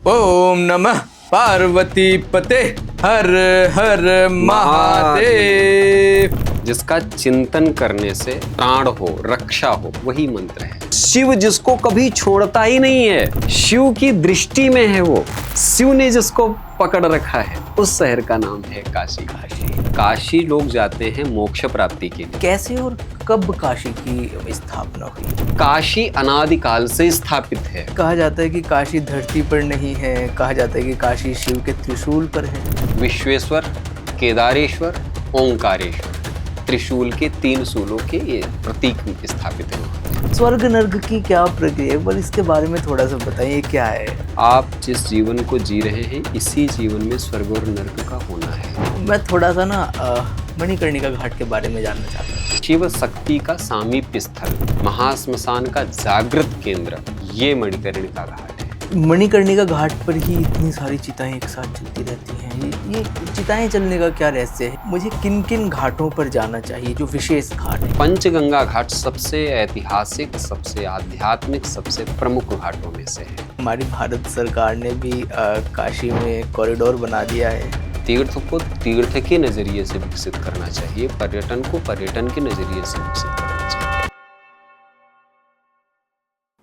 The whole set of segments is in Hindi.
ओम नमः पार्वती पते हर हर महादेव। जिसका चिंतन करने से प्राण हो, रक्षा हो, वही मंत्र है। शिव जिसको कभी छोड़ता ही नहीं है, शिव की दृष्टि में है वो, शिव ने जिसको पकड़ रखा है, उस शहर का नाम है काशी। काशी लोग जाते हैं मोक्ष प्राप्ति के लिए। कैसे और कब काशी की स्थापना हुई? काशी अनादिकाल से स्थापित है। कहा जाता है कि काशी धरती पर नहीं है, कहा जाता है कि काशी शिव के त्रिशूल पर है। विश्वेश्वर, केदारेश्वर, ओंकारेश्वर, त्रिशूल के 3 शूलों के ये प्रतीक स्थापित है। स्वर्ग नर्क की क्या प्रक्रिया है, पर इसके बारे में थोड़ा सा बताइए, क्या है? आप जिस जीवन को जी रहे हैं, इसी जीवन में स्वर्ग और नर्क का होना है। मैं थोड़ा सा ना मणिकर्णिका घाट के बारे में जानना चाहता हूँ। शिव शक्ति का सामीप्य स्थल, महाश्मशान का जागृत केंद्र, ये मणिकर्णिका घाट है। मणिकर्णिका घाट पर ही इतनी सारी चिताएं एक साथ चलती रहती हैं। ये चिताएं चलने का क्या रहस्य है? मुझे किन किन घाटों पर जाना चाहिए, जो विशेष घाट है? पंचगंगा घाट सबसे ऐतिहासिक, सबसे आध्यात्मिक, सबसे प्रमुख घाटों में से है। हमारी भारत सरकार ने भी काशी में कॉरिडोर बना दिया है। तीर्थ को तीर्थ के नजरिए से विकसित करना चाहिए, पर्यटन को पर्यटन के नजरिए से विकसित करना चाहिए।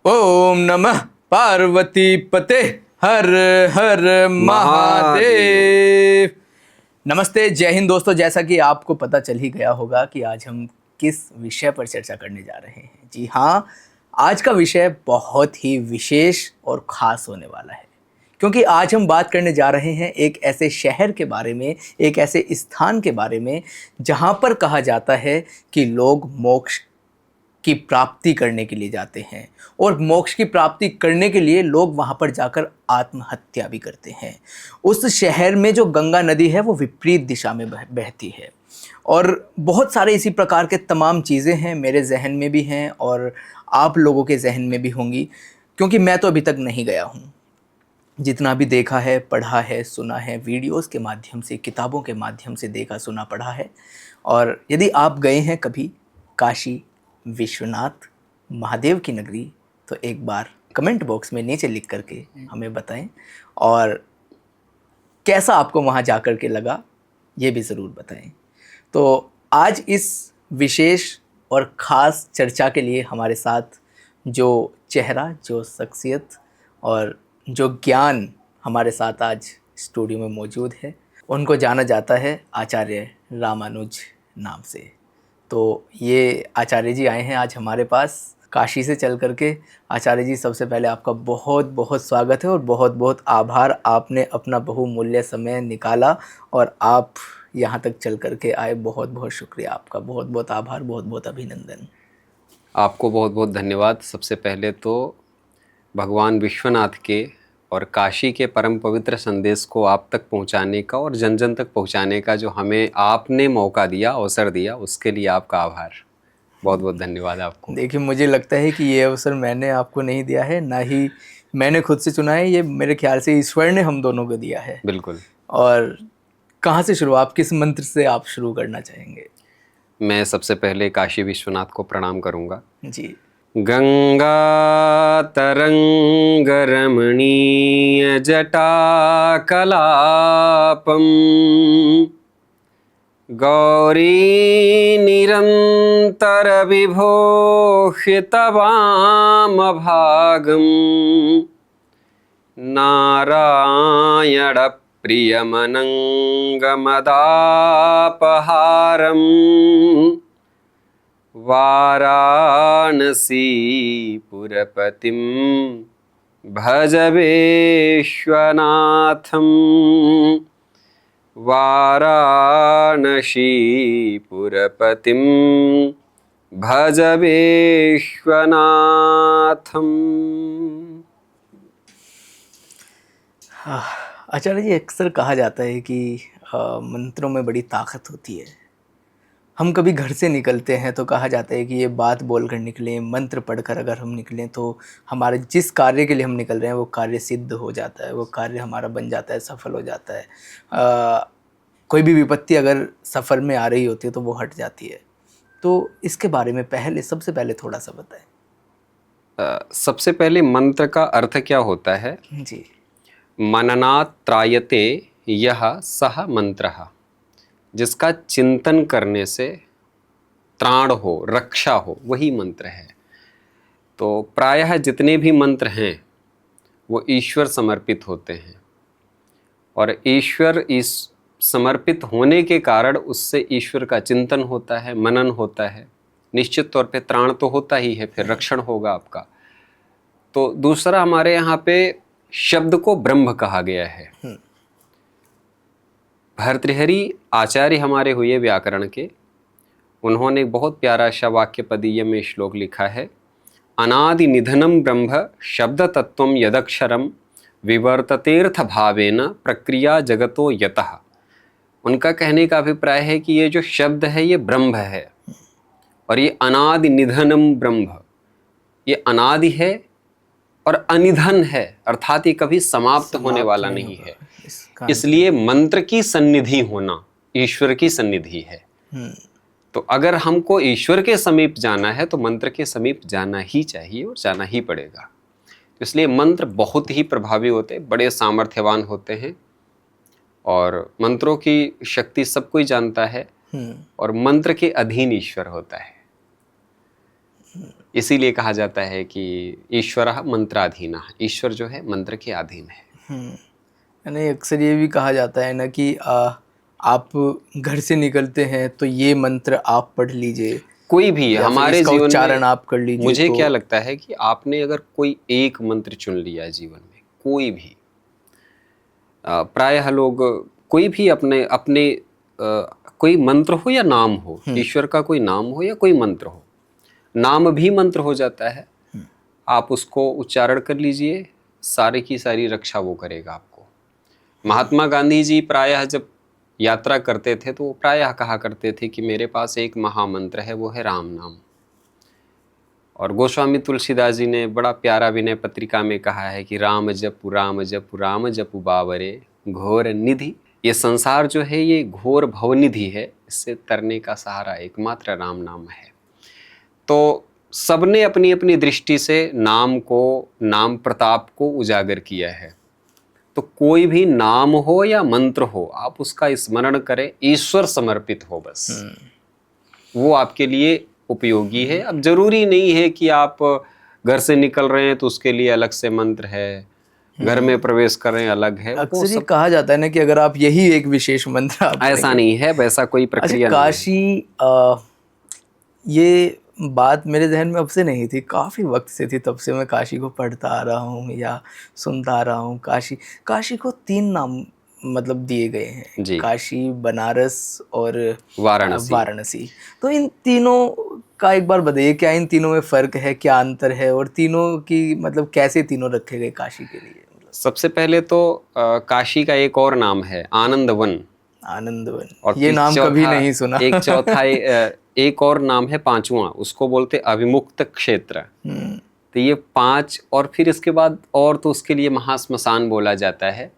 ओम नमः पार्वती पते हर हर महादेव। नमस्ते, जय हिंद दोस्तों। जैसा कि आपको पता चल ही गया होगा कि आज हम किस विषय पर चर्चा करने जा रहे हैं। जी हाँ, आज का विषय बहुत ही विशेष और ख़ास होने वाला है, क्योंकि आज हम बात करने जा रहे हैं एक ऐसे शहर के बारे में, एक ऐसे स्थान के बारे में जहाँ पर कहा जाता है कि लोग मोक्ष की प्राप्ति करने के लिए जाते हैं, और मोक्ष की प्राप्ति करने के लिए लोग वहाँ पर जाकर आत्महत्या भी करते हैं। उस शहर में जो गंगा नदी है वो विपरीत दिशा में बहती है, और बहुत सारे इसी प्रकार के तमाम चीज़ें हैं, मेरे जहन में भी हैं और आप लोगों के जहन में भी होंगी, क्योंकि मैं तो अभी तक नहीं गया हूँ। जितना भी देखा है, पढ़ा है, सुना है, वीडियोस के माध्यम से, किताबों के माध्यम से देखा, सुना, पढ़ा है। और यदि आप गए हैं कभी काशी विश्वनाथ महादेव की नगरी, तो एक बार कमेंट बॉक्स में नीचे लिख करके हमें बताएं, और कैसा आपको वहाँ जा कर के लगा ये भी ज़रूर बताएं। तो आज इस विशेष और ख़ास चर्चा के लिए हमारे साथ जो चेहरा, जो शख्सियत और जो ज्ञान हमारे साथ आज स्टूडियो में मौजूद है, उनको जाना जाता है आचार्य रामानुज नाम से। तो ये आचार्य जी आए हैं आज हमारे पास काशी से चल करके। आचार्य जी, सबसे पहले आपका बहुत बहुत स्वागत है और बहुत बहुत आभार, आपने अपना बहुमूल्य समय निकाला और आप यहाँ तक चल करके आए। बहुत बहुत शुक्रिया आपका, बहुत बहुत आभार, बहुत बहुत अभिनंदन। आपको बहुत बहुत धन्यवाद। सबसे पहले तो भगवान विश्वनाथ के और काशी के परम पवित्र संदेश को आप तक पहुंचाने का और जन जन तक पहुंचाने का जो हमें आपने मौका दिया, अवसर दिया, उसके लिए आपका आभार। बहुत बहुत धन्यवाद आपको। देखिए, मुझे लगता है कि ये अवसर मैंने आपको नहीं दिया है, ना ही मैंने खुद से चुना है, ये मेरे ख्याल से ईश्वर ने हम दोनों को दिया है। बिल्कुल। और कहाँ से शुरू, आप किस मंत्र से आप शुरू करना चाहेंगे? मैं सबसे पहले काशी विश्वनाथ को प्रणाम करूंगा। जी। गंगा तरंग रमणीय जटा कलापम गौरी निरंतर विभोषित वाम भागम नारायण प्रियमनंगमदापहारम वाराणसीपुरपतिं भज विश्वनाथं वाराणसीपुरपतिं भज विश्वनाथं। आचार्य जी, अक्सर कहा जाता है कि मंत्रों में बड़ी ताकत होती है। हम कभी घर से निकलते हैं तो कहा जाता है कि ये बात बोलकर निकलें, मंत्र पढ़कर अगर हम निकलें तो हमारे जिस कार्य के लिए हम निकल रहे हैं वो कार्य सिद्ध हो जाता है, वो कार्य हमारा बन जाता है, सफल हो जाता है। कोई भी विपत्ति अगर सफ़र में आ रही होती है तो वो हट जाती है। तो इसके बारे में सबसे पहले थोड़ा सा बताएं। सबसे पहले मंत्र का अर्थ क्या होता है? जी। मननात् त्रायते यह सह मंत्रः, जिसका चिंतन करने से त्राण हो, रक्षा हो, वही मंत्र है। तो प्रायः जितने भी मंत्र हैं वो ईश्वर समर्पित होते हैं, और ईश्वर इस समर्पित होने के कारण उससे ईश्वर का चिंतन होता है, मनन होता है, निश्चित तौर पे त्राण तो होता ही है, फिर रक्षण होगा आपका। तो दूसरा हमारे यहाँ पे शब्द को ब्रह्म कहा गया है। भर्तृहरि आचार्य हमारे हुए व्याकरण के, उन्होंने बहुत प्यारा सा वाक्य पदीय में श्लोक लिखा है, अनादि निधनम ब्रह्म शब्द तत्वम यदक्षरम विवर्ततेर्थ भावेन प्रक्रिया जगतो यतः। उनका कहने का अभिप्राय है कि ये जो शब्द है ये ब्रह्म है, और ये अनादि निधनम ब्रह्म, ये अनादि है और अनिधन है, अर्थात ये कभी समाप्त होने वाला नहीं है। इसलिए मंत्र की सन्निधि होना ईश्वर की सन्निधि है। तो अगर हमको ईश्वर के समीप जाना है तो मंत्र के समीप जाना ही चाहिए और जाना ही पड़ेगा। तो इसलिए मंत्र बहुत ही प्रभावी होते हैं, बड़े सामर्थ्यवान होते हैं, और मंत्रों की शक्ति सब कोई जानता है, और मंत्र के अधीन ईश्वर होता है। इसीलिए कहा जाता है कि ईश्वरः मंत्राधीनः, ईश्वर जो है मंत्र के अधीन है। यानी अक्सर ये भी कहा जाता है ना कि आप घर से निकलते हैं तो ये मंत्र आप पढ़ लीजिए, कोई भी हमारे जीवन उच्चारण में आप कर लीजिए। मुझे तो क्या लगता है कि आपने अगर कोई एक मंत्र चुन लिया जीवन में, कोई भी, प्रायः लोग कोई भी अपने अपने कोई मंत्र हो या नाम हो, ईश्वर का कोई नाम हो या कोई मंत्र हो, नाम भी मंत्र हो जाता है, आप उसको उच्चारण कर लीजिए, सारी की सारी रक्षा वो करेगा आपको। महात्मा गांधी जी प्रायः जब यात्रा करते थे तो वो प्रायः कहा करते थे कि मेरे पास एक महामंत्र है, वो है राम नाम। और गोस्वामी तुलसीदास जी ने बड़ा प्यारा विनय पत्रिका में कहा है कि राम जपु राम जपु राम जपु बावरे घोर निधि। ये संसार जो है ये घोर भवनिधि है, इससे तरने का सहारा एकमात्र राम नाम है। तो सबने अपनी अपनी दृष्टि से नाम को, नाम प्रताप को उजागर किया है। तो कोई भी नाम हो या मंत्र हो, आप उसका स्मरण करें, ईश्वर समर्पित हो, बस वो आपके लिए उपयोगी है। अब जरूरी नहीं है कि आप घर से निकल रहे हैं तो उसके लिए अलग से मंत्र है, घर में प्रवेश कर रहे हैं अलग है। अक्सर कहा जाता है ना कि अगर आप यही एक विशेष मंत्र आप ऐसा नहीं है, वैसा कोई प्रक्रिया नहीं है। काशी, ये बात मेरे जहन में अब से नहीं थी, काफ़ी वक्त से थी, तब से मैं काशी को पढ़ता आ रहा हूँ या सुनता आ रहा हूँ। काशी को 3 नाम मतलब दिए गए हैं, काशी, बनारस और वाराणसी। तो इन तीनों का एक बार बताइए, क्या इन तीनों में फ़र्क है, क्या अंतर है, और तीनों की मतलब कैसे तीनों रखे गए काशी के लिए? सबसे पहले तो काशी का एक और नाम है आनंदवन। और ये नाम कभी नहीं सुना। एक चौथा एक और नाम है 5वां, उसको बोलते अविमुक्त क्षेत्र। तो ये 5, और फिर इसके बाद और तो उसके लिए महाश्मशान बोला जाता है।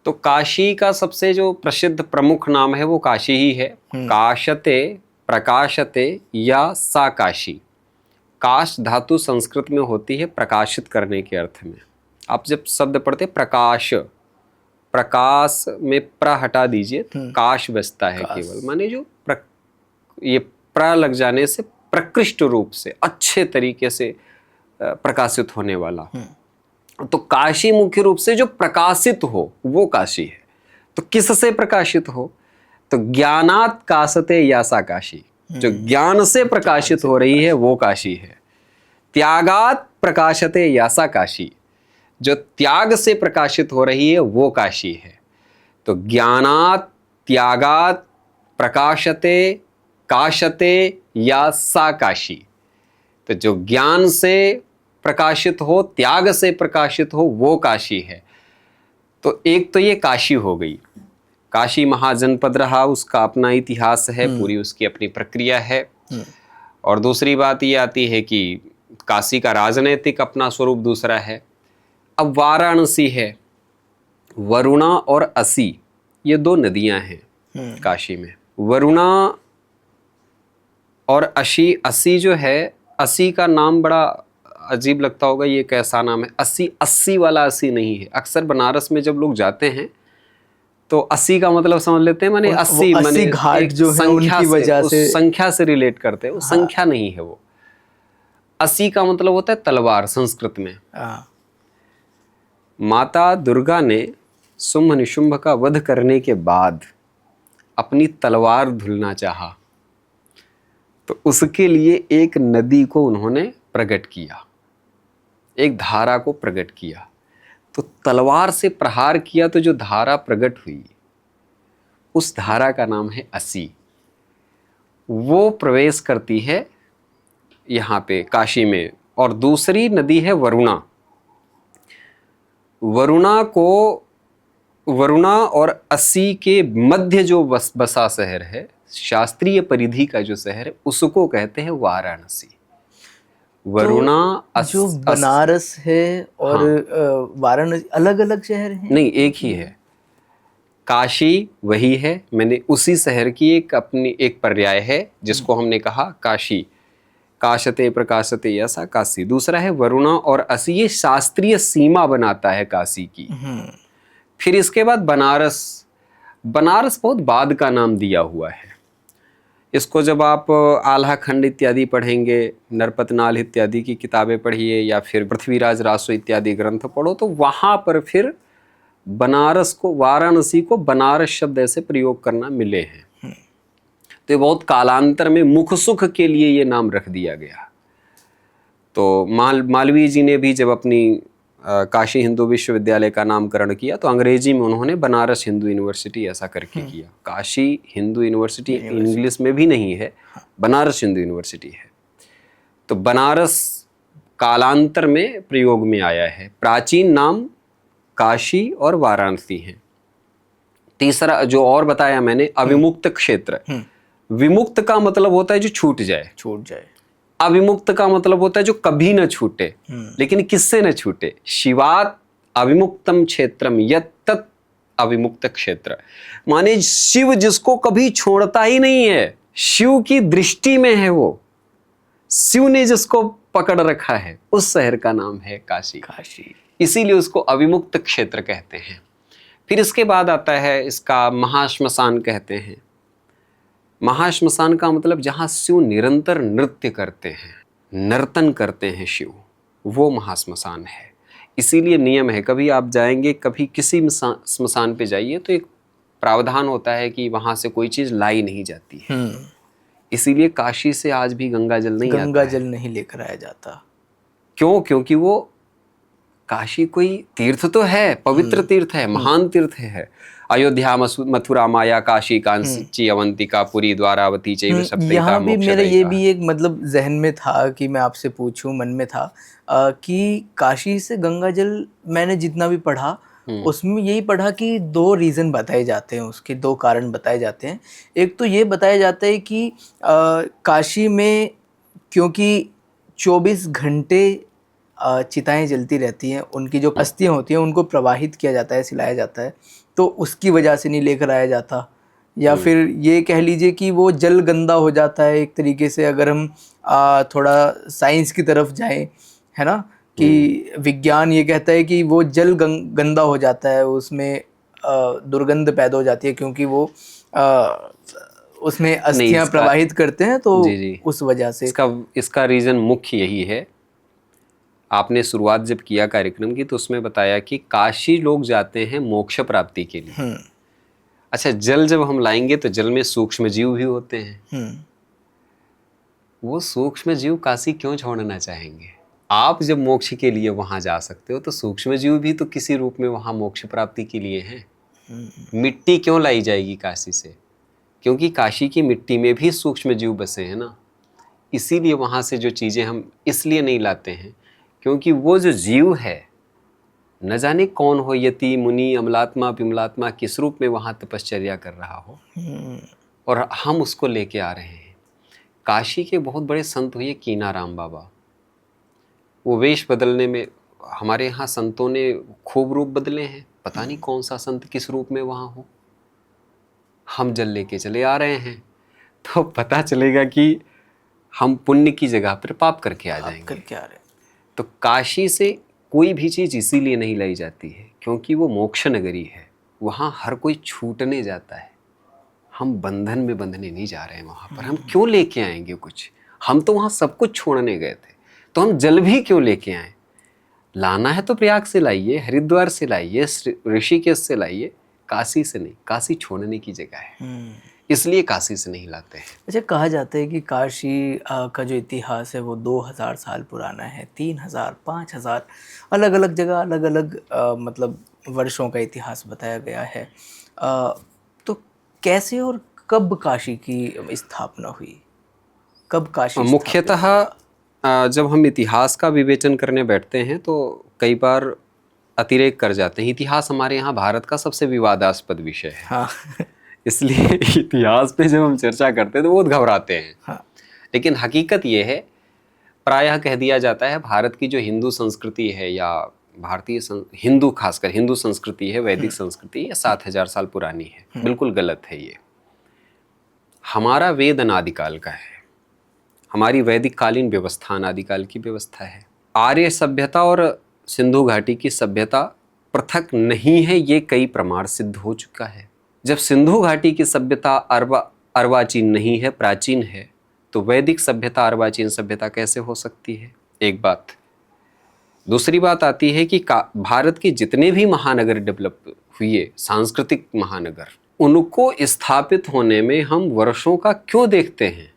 तो काशी का सबसे जो प्रसिद्ध प्रमुख नाम है वो काशी ही है। काशते, प्रकाशते या सा काशी। काश धातु संस्कृत में होती है प्रकाशित करने के अर्थ में। आप जब शब्द पढ़ते प्रकाश, प्रकाश में प्र हटा दीजिए, काश बचता है केवल, माने जो ये प्र लग जाने से प्रकृष्ट रूप से अच्छे तरीके से प्रकाशित होने वाला। तो काशी मुख्य रूप से जो प्रकाशित हो वो काशी है। तो किससे प्रकाशित हो? तो ज्ञानात् काशते यासा काशी, जो ज्ञान से प्रकाशित हो रही है वो काशी है। त्यागात् प्रकाशते यासा काशी, जो त्याग से प्रकाशित हो रही है वो काशी है। तो ज्ञानात् त्यागात् प्रकाशते काशते या सा काशी, तो जो ज्ञान से प्रकाशित हो, त्याग से प्रकाशित हो वो काशी है। तो एक तो ये काशी हो गई, काशी महाजनपद रहा, उसका अपना इतिहास है, पूरी उसकी अपनी प्रक्रिया है। और दूसरी बात ये आती है कि काशी का राजनैतिक अपना स्वरूप दूसरा है। अब वाराणसी है, वरुणा और असी, ये 2 नदियां हैं काशी में। वरुणा और असी जो है, असी का नाम बड़ा अजीब लगता होगा ये कैसा नाम है, 80 वाला 80 नहीं है। अक्सर बनारस में जब लोग जाते हैं तो 80 का मतलब समझ लेते हैं, माने 80 माने घाट एक जो है संख्या उनकी से, वजह उस से संख्या से रिलेट करते हैं। वो संख्या नहीं है, वो 80 का मतलब होता है तलवार संस्कृत में। हाँ, माता दुर्गा ने शुंभ निशुंभ का वध करने के बाद अपनी तलवार धुलना चाहा, तो उसके लिए एक नदी को उन्होंने प्रकट किया, एक धारा को प्रकट किया। तो तलवार से प्रहार किया तो जो धारा प्रकट हुई, उस धारा का नाम है असी। वो प्रवेश करती है यहाँ पे काशी में। और दूसरी नदी है वरुणा। वरुणा और अस्सी के मध्य जो बसा शहर है, शास्त्रीय परिधि का जो शहर है, उसको कहते हैं वाराणसी। वरुणा जो बनारस है और वाराणसी अलग अलग शहर हैं? नहीं, एक ही है। काशी वही है, मैंने उसी शहर की एक अपनी एक पर्याय है जिसको हमने कहा काशी। काशते प्रकाशते ऐसा काशी। दूसरा है वरुणा और असी, ये शास्त्रीय सीमा बनाता है काशी की। फिर इसके बाद बनारस। बनारस बहुत बाद का नाम दिया हुआ है इसको। जब आप आल्हा खंड इत्यादि पढ़ेंगे, नरपतनाल इत्यादि की किताबें पढ़िए या फिर पृथ्वीराज रासो इत्यादि ग्रंथ पढ़ो, तो वहाँ पर फिर बनारस को, वाराणसी को बनारस शब्द ऐसे प्रयोग करना मिले हैं। तो ये बहुत कालांतर में मुख सुख के लिए ये नाम रख दिया गया। तो मालवीय जी ने भी जब अपनी काशी हिंदू विश्वविद्यालय का नामकरण किया तो अंग्रेजी में उन्होंने बनारस हिंदू यूनिवर्सिटी ऐसा करके किया। काशी हिंदू यूनिवर्सिटी इंग्लिश में भी नहीं है, बनारस हिंदू यूनिवर्सिटी है। तो बनारस कालांतर में प्रयोग में आया है। प्राचीन नाम काशी और वाराणसी है। तीसरा जो और बताया मैंने, अविमुक्त क्षेत्र। विमुक्त का मतलब होता है जो छूट जाए, अविमुक्त का मतलब होता है जो कभी न छूटे। लेकिन किससे न छूटे? शिवात अविमुक्तम क्षेत्रम यत् तत् अविमुक्त क्षेत्र। माने शिव जिसको कभी छोड़ता ही नहीं है, शिव की दृष्टि में है वो, शिव ने जिसको पकड़ रखा है, उस शहर का नाम है काशी। इसीलिए उसको अविमुक्त क्षेत्र कहते हैं। फिर इसके बाद आता है इसका महाश्मशान कहते हैं। महाश्मशान का मतलब जहां शिव निरंतर नृत्य करते हैं, नर्तन करते हैं शिव, वो महाश्मशान है। इसीलिए नियम है, कभी आप जाएंगे, कभी किसी श्मशान पे जाइए तो एक प्रावधान होता है कि वहां से कोई चीज लाई नहीं जाती है। इसीलिए काशी से आज भी गंगा जल नहीं लेकर आया जाता। क्यों? क्योंकि वो काशी कोई तीर्थ तो है, पवित्र तीर्थ है, महान तीर्थ है। अयोध्या, मथुरा, माया, काशी, कांची, अवंतिका, पुरी, द्वारावती, चैव सप्तैका, यहाँ भी मेरा ये भी एक मतलब जहन में था कि मैं आपसे पूछूं, मन में था कि काशी से गंगा जल, मैंने जितना भी पढ़ा उसमें यही पढ़ा कि 2 रीज़न बताए जाते हैं, उसके 2 कारण बताए जाते हैं। एक तो ये बताया जाता है कि काशी में क्योंकि 24 घंटे चिताएं जलती रहती हैं, उनकी जो अस्थियां होती हैं उनको प्रवाहित किया जाता है, सिलाया जाता है, तो उसकी वजह से नहीं लेकर आया जाता। या फिर ये कह लीजिए कि वो जल गंदा हो जाता है एक तरीके से, अगर हम थोड़ा साइंस की तरफ जाएं, है ना, कि विज्ञान ये कहता है कि वो जल गंदा हो जाता है, उसमें दुर्गंध पैदा हो जाती है क्योंकि वो उसमें अस्थियां प्रवाहित करते हैं, तो उस वजह से इसका रीज़न मुख्य यही है। आपने शुरुआत जब किया कार्यक्रम की तो उसमें बताया कि काशी लोग जाते हैं मोक्ष प्राप्ति के लिए। अच्छा, जल जब हम लाएंगे तो जल में सूक्ष्म जीव भी होते हैं। वो सूक्ष्म जीव काशी क्यों छोड़ना चाहेंगे? आप जब मोक्ष के लिए वहां जा सकते हो तो सूक्ष्म जीव भी तो किसी रूप में वहां मोक्ष प्राप्ति के लिए हैं। मिट्टी क्यों लाई जाएगी काशी से? क्योंकि काशी की मिट्टी में भी सूक्ष्म जीव बसे हैं ना। इसीलिए वहां से जो चीजें हम इसलिए नहीं लाते हैं क्योंकि वो जो जीव है, न जाने कौन हो, यति, मुनि, अमलात्मा, विमलात्मा, किस रूप में वहां तपश्चर्या कर रहा हो, और हम उसको लेके आ रहे हैं। काशी के बहुत बड़े संत हुए कीनाराम बाबा। वो वेश बदलने में, हमारे यहाँ संतों ने खूब रूप बदले हैं, पता नहीं कौन सा संत किस रूप में वहां हो। हम जल लेके चले आ रहे हैं तो पता चलेगा कि हम पुण्य की जगह पर पाप करके आ जाएंगे। तो काशी से कोई भी चीज़ इसीलिए नहीं लाई जाती है क्योंकि वो मोक्ष नगरी है, वहाँ हर कोई छूटने जाता है। हम बंधन में बंधने नहीं जा रहे हैं वहाँ पर। हम क्यों लेके आएंगे कुछ? हम तो वहाँ सब कुछ छोड़ने गए थे, तो हम जल भी क्यों लेके आए? लाना है तो प्रयाग से लाइए, हरिद्वार से लाइए, ऋषिकेश से लाइए, काशी से नहीं। काशी छोड़ने की जगह है, इसलिए काशी से नहीं लाते हैं। अच्छा, कहा जाता है कि काशी का जो इतिहास है वो 2000 साल पुराना है, 3000, 5000 अलग अलग जगह अलग अलग मतलब वर्षों का इतिहास बताया गया है। तो कैसे और कब काशी की स्थापना हुई, कब काशी स्थापित मुख्यतः जब हम इतिहास का विवेचन करने बैठते हैं तो कई बार अतिरेक कर जाते हैं। इतिहास हमारे यहाँ भारत का सबसे विवादास्पद विषय है। हाँ इसलिए इतिहास पे जब हम चर्चा करते हैं तो बहुत घबराते हैं। हाँ लेकिन हकीकत ये है, प्रायः कह दिया जाता है भारत की जो हिंदू संस्कृति है या हिंदू, खासकर हिंदू संस्कृति है, वैदिक संस्कृति, ये 7000 साल पुरानी है। बिल्कुल गलत है ये। हमारा वेद अनादिकाल का है, हमारी वैदिक कालीन व्यवस्था अनादिकाल की व्यवस्था है। आर्य सभ्यता और सिंधु घाटी की सभ्यता पृथक नहीं है, ये कई प्रमाण सिद्ध हो चुका है। जब सिंधु घाटी की सभ्यता अर्वाचीन नहीं है, प्राचीन है, तो वैदिक सभ्यता अर्वाचीन सभ्यता कैसे हो सकती है? एक बात। दूसरी बात आती है कि भारत के जितने भी महानगर डेवलप हुए, सांस्कृतिक महानगर, उनको स्थापित होने में हम वर्षों का क्यों देखते हैं?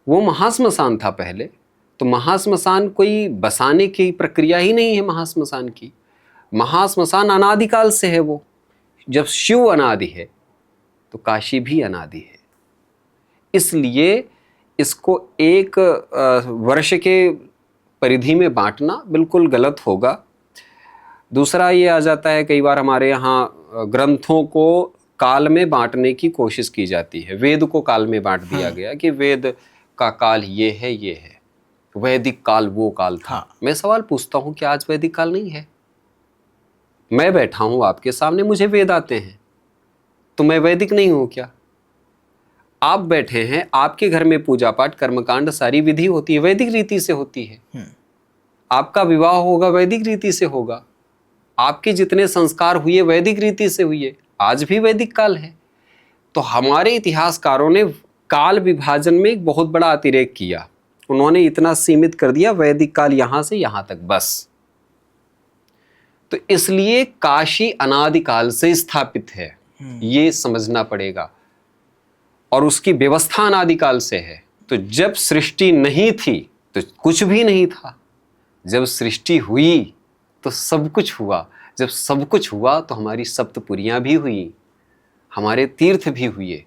वो महाश्मशान था पहले, तो महाश्मशान कोई बसाने की प्रक्रिया ही नहीं है। महाश्मशान की, महाश्मशान अनादिकाल से है। वो जब शिव अनादि है तो काशी भी अनादि है। इसलिए इसको एक वर्ष के परिधि में बांटना बिल्कुल गलत होगा। दूसरा ये आ जाता है, कई बार हमारे यहाँ ग्रंथों को काल में बांटने की कोशिश की जाती है। वेद को काल में बांट दिया गया कि वेद का काल ये है, वैदिक काल वो काल था। मैं सवाल पूछता हूँ कि आज वैदिक काल नहीं है? मैं बैठा हूँ आपके सामने, मुझे वेद आते हैं, तो मैं वैदिक नहीं हूँ क्या? आप बैठे हैं, आपके घर में पूजा पाठ, कर्मकांड, सारी विधि होती है, वैदिक रीति से होती है। आपका विवाह होगा वैदिक रीति से होगा, आपके जितने संस्कार हुए वैदिक रीति से हुए। आज भी वैदिक काल है। तो हमारे इतिहासकारों ने काल विभाजन में एक बहुत बड़ा अतिरेक किया। उन्होंने इतना सीमित कर दिया, वैदिक काल यहां से यहां तक बस। तो इसलिए काशी अनादिकाल से स्थापित है, ये समझना पड़ेगा। और उसकी व्यवस्था अनादिकाल से है। तो जब सृष्टि नहीं थी तो कुछ भी नहीं था, जब सृष्टि हुई तो सब कुछ हुआ, जब सब कुछ हुआ तो हमारी सप्तपुरियां भी हुई, हमारे तीर्थ भी हुए।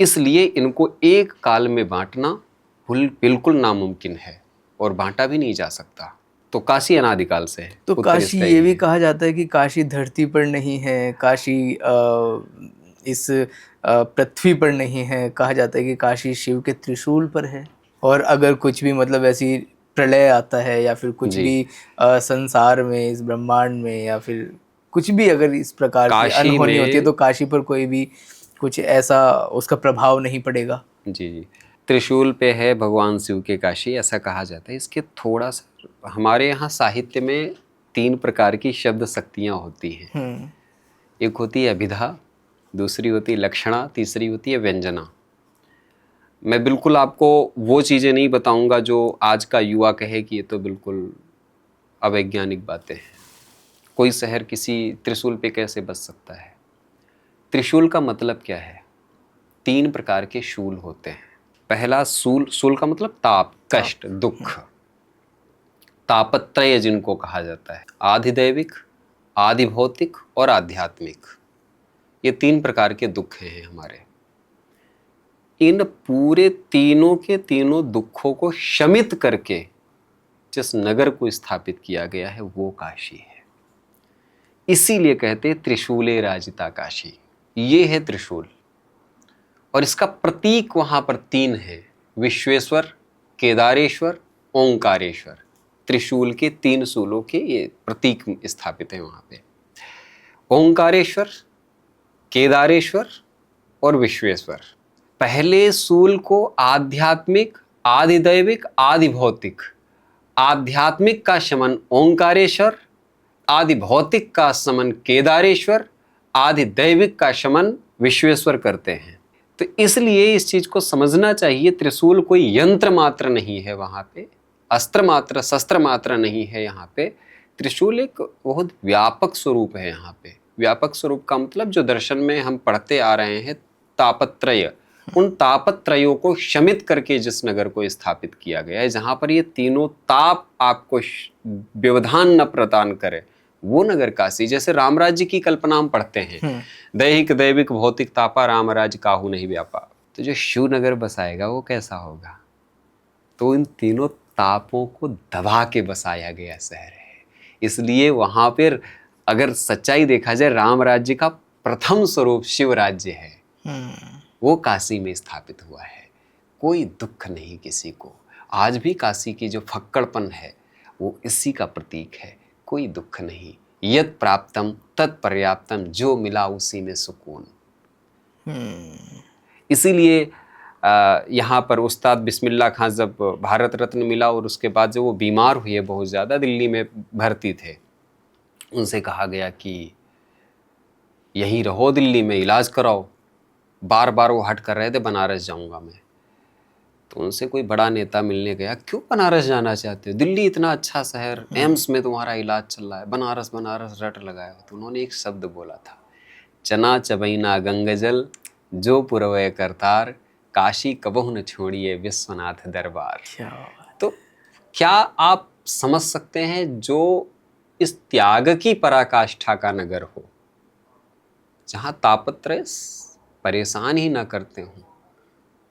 इसलिए इनको एक काल में बांटना बिल्कुल नामुमकिन है और बांटा भी नहीं जा सकता। तो काशी अनादिकाल से है। तो काशी ये भी कहा जाता है कि काशी धरती पर नहीं है, काशी इस पृथ्वी पर नहीं है। कहा जाता है कि काशी शिव के त्रिशूल पर है। और अगर कुछ भी मतलब ऐसी प्रलय आता है या फिर कुछ भी संसार में, इस ब्रह्मांड में, या फिर कुछ भी अगर इस प्रकार की अनहोनी होती है तो काशी पर कोई भी कुछ ऐसा उसका प्रभाव नहीं पड़ेगा। जी, त्रिशूल पे है भगवान शिव के काशी, ऐसा कहा जाता है। इसके थोड़ा सा हमारे यहाँ साहित्य में 3 प्रकार की शब्द शक्तियाँ होती हैं। एक होती है अभिधा, दूसरी होती है लक्षणा, तीसरी होती है व्यंजना। मैं बिल्कुल आपको वो चीज़ें नहीं बताऊंगा जो आज का युवा कहे कि ये तो बिल्कुल अवैज्ञानिक बातें हैं। कोई शहर किसी त्रिशूल पे कैसे बस सकता है? त्रिशूल का मतलब क्या है? 3 प्रकार के शूल होते हैं। पहला शूल का मतलब ताप, कष्ट, दुख, तापत्रय जिनको कहा जाता है, आधिदैविक, आदि भौतिक और आध्यात्मिक। ये 3 प्रकार के दुख हैं हमारे। इन पूरे तीनों के तीनों दुखों को शमित करके जिस नगर को स्थापित किया गया है वो काशी है। इसीलिए कहते हैं त्रिशूले राजिता काशी। ये है त्रिशूल और इसका प्रतीक वहां पर 3 है, विश्वेश्वर, केदारेश्वर, ओंकारेश्वर। त्रिशूल के 3 शूलों के ये प्रतीक स्थापित है वहां पे। ओंकारेश्वर, केदारेश्वर और विश्वेश्वर। पहले शूल को आध्यात्मिक, आधिदैविक, आदि भौतिक, आध्यात्मिक का शमन ओंकारेश्वर, आदि भौतिक का शमन केदारेश्वर, आदि दैविक का शमन विश्वेश्वर करते हैं। तो इसलिए इस चीज को समझना चाहिए, त्रिशूल कोई यंत्र मात्र नहीं है, वहां पे अस्त्र मात्र शस्त्र मात्र नहीं है। यहाँ पे त्रिशूल एक बहुत व्यापक स्वरूप है। यहाँ पे व्यापक स्वरूप का मतलब जो दर्शन में हम पढ़ते आ रहे हैं तापत्रय, उन तापत्रयों को शमित करके जिस नगर को स्थापित किया गया है, जहां पर ये तीनों ताप आपको व्यवधान न प्रदान करे, वो नगर काशी। जैसे राम राज्य की कल्पना हम पढ़ते हैं, दैहिक दैविक भौतिक तापा राम राज्य काहू नहीं व्यापा। तो जो शिव नगर बसाएगा वो कैसा होगा? तो इन तीनों तापों को दबा के बसाया गया शहर है। इसलिए वहां पर अगर सच्चाई देखा जाए, राम राज्य का प्रथम स्वरूप शिव राज्य है, वो काशी में स्थापित हुआ है। कोई दुख नहीं किसी को। आज भी काशी की जो फक्कड़पन है वो इसी का प्रतीक है। कोई दुख नहीं, यत् प्राप्तम तत्पर्याप्तम, जो मिला उसी में सुकून। इसीलिए यहाँ पर उस्ताद बिस्मिल्लाह खां जब भारत रत्न मिला और उसके बाद जब वो बीमार हुए, बहुत ज़्यादा दिल्ली में भर्ती थे, उनसे कहा गया कि यहीं रहो, दिल्ली में इलाज कराओ। बार बार वो हट कर रहे थे, बनारस जाऊंगा मैं। तो उनसे कोई बड़ा नेता मिलने गया, क्यों बनारस जाना चाहते हो? दिल्ली इतना अच्छा शहर, एम्स में तुम्हारा इलाज चल रहा है, बनारस बनारस रट लगाया हो। तो उन्होंने एक शब्द बोला था, चना चबैना गंगजल जो पुरवय करतार, काशी कबहु न छोड़िए विश्वनाथ दरबार। तो क्या आप समझ सकते हैं, जो इस त्याग की पराकाष्ठा का नगर हो, जहां तापत्रय परेशान ही ना करते हों,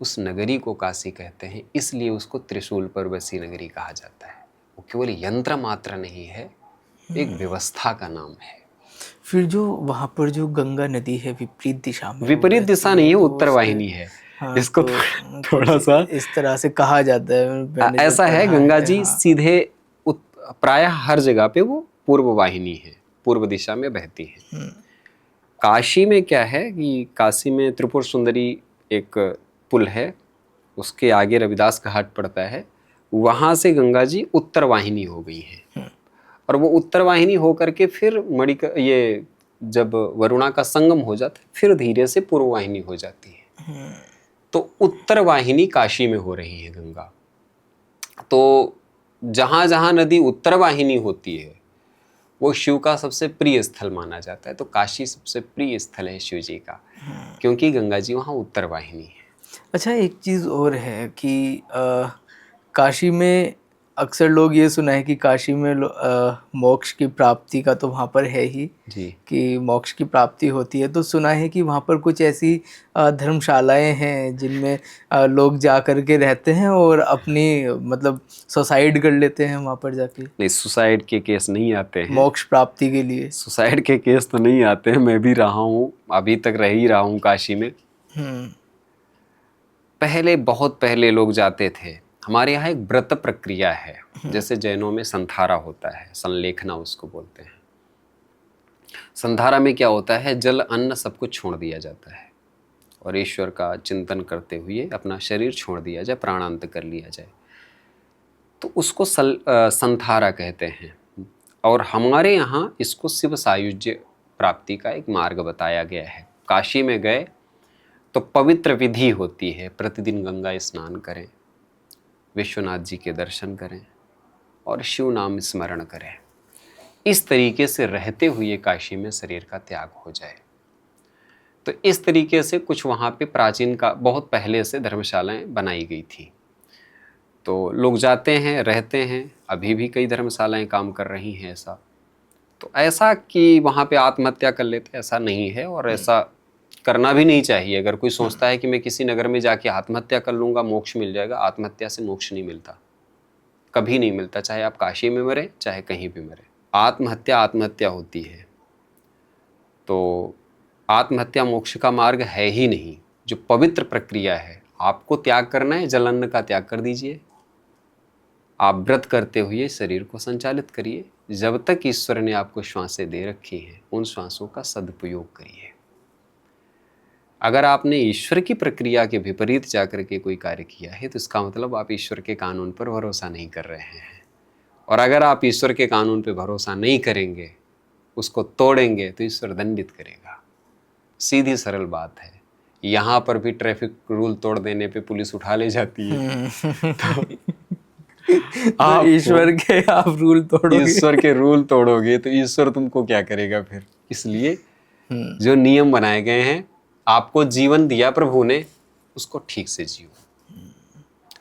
उस नगरी को काशी कहते हैं। इसलिए उसको त्रिशूल पर बसी नगरी कहा जाता है। वो केवल यंत्र मात्र नहीं है, एक व्यवस्था का नाम है। फिर जो वहां पर जो गंगा नदी है विपरीत दिशा में, विपरीत दिशा नहीं है, उत्तर वाहिनी है। हाँ, इसको तो थोड़ा सा इस तरह से कहा जाता है। मैंने जब ऐसा है, पढ़ा गंगा जी हाँ। सीधे प्रायः हर जगह पे वो पूर्व वाहिनी है, पूर्व दिशा में बहती है। काशी में क्या है कि काशी में त्रिपुर सुंदरी एक पुल है, उसके आगे रविदास घाट पड़ता है, वहां से गंगा जी उत्तर वाहिनी हो गई है। और वो उत्तर वाहिनी होकर के फिर ये जब वरुणा का संगम हो जाता है, फिर धीरे से पूर्व वाहिनी हो जाती है। तो उत्तर वाहिनी काशी में हो रही है गंगा। तो जहां जहां नदी उत्तर वाहिनी होती है वो शिव का सबसे प्रिय स्थल माना जाता है। तो काशी सबसे प्रिय स्थल है शिव जी का, क्योंकि गंगा जी वहाँ उत्तर वाहिनी है। अच्छा, एक चीज़ और है कि काशी में अक्सर लोग ये सुना है कि काशी में मोक्ष की प्राप्ति का तो वहाँ पर है ही जी, कि मोक्ष की प्राप्ति होती है। तो सुना है कि वहाँ पर कुछ ऐसी धर्मशालाएं हैं जिनमें लोग जा कर के रहते हैं और अपनी मतलब सुसाइड कर लेते हैं वहाँ पर जाके। नहीं, सुसाइड के केस नहीं आते हैं। मोक्ष प्राप्ति के लिए सुसाइड के केस तो नहीं आते हैं। मैं भी रहा हूँ, अभी तक रह ही रहा हूँ काशी में। पहले, बहुत पहले लोग जाते थे। हमारे यहाँ एक व्रत प्रक्रिया है, जैसे जैनों में संधारा होता है, संलेखना उसको बोलते हैं। संधारा में क्या होता है, जल अन्न सब कुछ छोड़ दिया जाता है और ईश्वर का चिंतन करते हुए अपना शरीर छोड़ दिया जाए, प्राणांत कर लिया जाए। तो उसको संधारा कहते हैं। और हमारे यहाँ इसको शिव सायुज्य प्राप्ति का एक मार्ग बताया गया है। काशी में गए तो पवित्र विधि होती है, प्रतिदिन गंगा स्नान करें, विश्वनाथ जी के दर्शन करें और शिव नाम स्मरण करें। इस तरीके से रहते हुए काशी में शरीर का त्याग हो जाए। तो इस तरीके से कुछ वहाँ पे प्राचीन का बहुत पहले से धर्मशालाएं बनाई गई थी। तो लोग जाते हैं, रहते हैं। अभी भी कई धर्मशालाएं काम कर रही हैं ऐसा। तो ऐसा कि वहाँ पे आत्महत्या कर लेते, ऐसा नहीं है और ऐसा करना भी नहीं चाहिए। अगर कोई सोचता है कि मैं किसी नगर में जाके आत्महत्या कर लूँगा मोक्ष मिल जाएगा, आत्महत्या से मोक्ष नहीं मिलता, कभी नहीं मिलता। चाहे आप काशी में मरे, चाहे कहीं भी मरे, आत्महत्या होती है। तो आत्महत्या मोक्ष का मार्ग है ही नहीं। जो पवित्र प्रक्रिया है, आपको त्याग करना है, जल अन्न का त्याग कर दीजिए। आप व्रत करते हुए शरीर को संचालित करिए। जब तक ईश्वर ने आपको श्वासें दे रखी हैं, उन श्वासों का सदुपयोग करिए। अगर आपने ईश्वर की प्रक्रिया के विपरीत जाकर के कोई कार्य किया है, तो इसका मतलब आप ईश्वर के कानून पर भरोसा नहीं कर रहे हैं। और अगर आप ईश्वर के कानून पे भरोसा नहीं करेंगे, उसको तोड़ेंगे, तो ईश्वर दंडित करेगा। सीधी सरल बात है। यहाँ पर भी ट्रैफिक रूल तोड़ देने पे पुलिस उठा ले जाती है। तो ईश्वर के आप रूल तोड़ोगे, ईश्वर के रूल तोड़ोगे तो ईश्वर तुमको क्या करेगा फिर? इसलिए जो नियम बनाए गए हैं, आपको जीवन दिया प्रभु ने, उसको ठीक से जियो।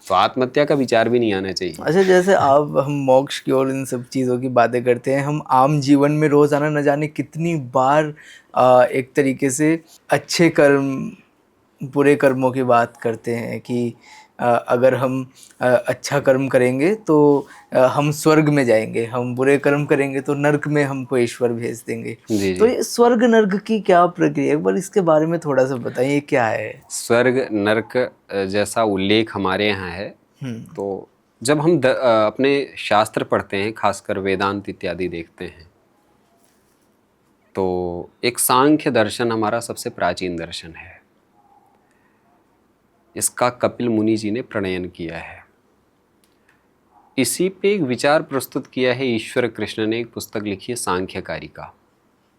तो आत्महत्या का विचार भी नहीं आना चाहिए। अच्छा, जैसे आप हम मोक्ष की और इन सब चीज़ों की बातें करते हैं, हम आम जीवन में रोजाना न जाने कितनी बार एक तरीके से अच्छे कर्म बुरे कर्मों की बात करते हैं कि अगर हम अच्छा कर्म करेंगे तो हम स्वर्ग में जाएंगे, हम बुरे कर्म करेंगे तो नर्क में हमको ईश्वर भेज देंगे। जी तो जी। ये स्वर्ग नर्क की क्या प्रक्रिया, एक बार इसके बारे में थोड़ा सा बताइए, क्या है? स्वर्ग नरक जैसा उल्लेख हमारे यहाँ है, तो जब हम अपने शास्त्र पढ़ते हैं, खासकर वेदांत इत्यादि देखते हैं, तो एक सांख्य दर्शन हमारा सबसे प्राचीन दर्शन है। इसका कपिल मुनि जी ने प्रणयन किया है। इसी पे एक विचार प्रस्तुत किया है ईश्वर कृष्ण ने, एक पुस्तक लिखी है सांख्यकारिका,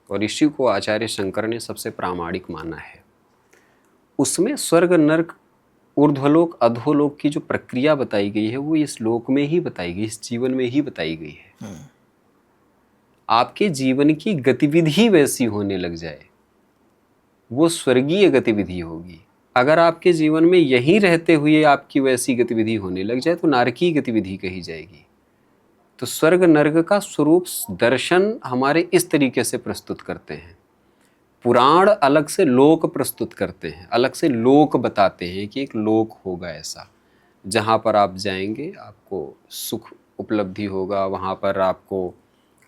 और इसी को आचार्य शंकर ने सबसे प्रामाणिक माना है। उसमें स्वर्ग नरक ऊर्ध्वलोक अधोलोक की जो प्रक्रिया बताई गई है, वो इस लोक में ही बताई गई, इस जीवन में ही बताई गई है। आपके जीवन की गतिविधि वैसी होने लग जाए, वो स्वर्गीय गतिविधि होगी। अगर आपके जीवन में यहीं रहते हुए आपकी वैसी गतिविधि होने लग जाए, तो नारकीय गतिविधि कही जाएगी। तो स्वर्ग नर्क का स्वरूप दर्शन हमारे इस तरीके से प्रस्तुत करते हैं। पुराण अलग से लोक प्रस्तुत करते हैं, अलग से लोक बताते हैं कि एक लोक होगा ऐसा, जहाँ पर आप जाएंगे आपको सुख उपलब्धि होगा, वहाँ पर आपको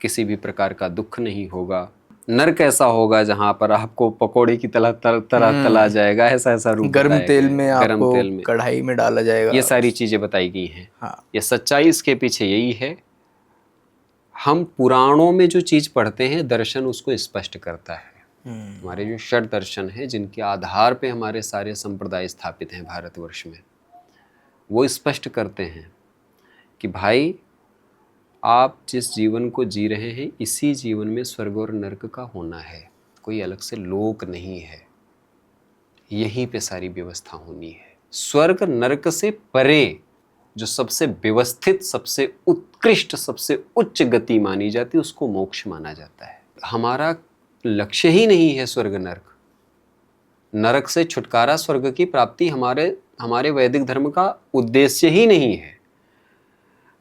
किसी भी प्रकार का दुख नहीं होगा। नर्क ऐसा होगा जहाँ पर आपको पकोड़े की तरह तला जाएगा, ऐसा ऐसा रूप गर्म बताया तेल गया है। में गर्म आपको तेल में कढ़ाई में डाला जाएगा, ये सारी चीजें बताई गई हैं। हाँ। ये सच्चाई इसके पीछे यही है। हम पुराणों में जो चीज पढ़ते हैं, दर्शन उसको स्पष्ट करता है। हमारे जो षट दर्शन है, जिनके आधार पे हमारे सारे संप्रदाय स्थापित हैं भारतवर्ष में, वो स्पष्ट करते हैं कि भाई आप जिस जीवन को जी रहे हैं, इसी जीवन में स्वर्ग और नरक का होना है, कोई अलग से लोक नहीं है। यहीं पे सारी व्यवस्था होनी है। स्वर्ग नरक से परे जो सबसे व्यवस्थित, सबसे उत्कृष्ट, सबसे उच्च गति मानी जाती है, उसको मोक्ष माना जाता है। हमारा लक्ष्य ही नहीं है स्वर्ग नरक। नरक से छुटकारा, स्वर्ग की प्राप्ति हमारे वैदिक धर्म का उद्देश्य ही नहीं है।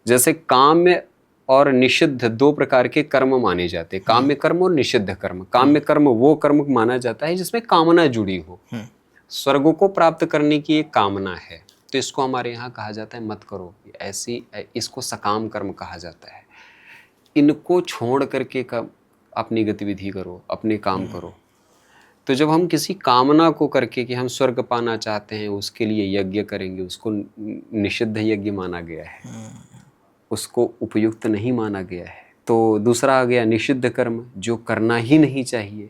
जैसे काम्य और निषिद्ध दो प्रकार के कर्म माने जाते हैं, काम्य कर्म और निषिद्ध कर्म। काम्य कर्म वो कर्म माना जाता है जिसमें कामना जुड़ी हो। स्वर्ग को प्राप्त करने की एक कामना है, तो इसको हमारे यहाँ कहा जाता है मत करो, ऐसी इसको सकाम कर्म कहा जाता है। इनको छोड़ करके अपनी गतिविधि करो, अपने काम करो। तो जब हम किसी कामना को करके कि हम स्वर्ग पाना चाहते हैं, उसके लिए यज्ञ करेंगे, उसको निषिद्ध यज्ञ माना गया है, उसको उपयुक्त नहीं माना गया है। तो दूसरा आ गया निषिद्ध कर्म, जो करना ही नहीं चाहिए।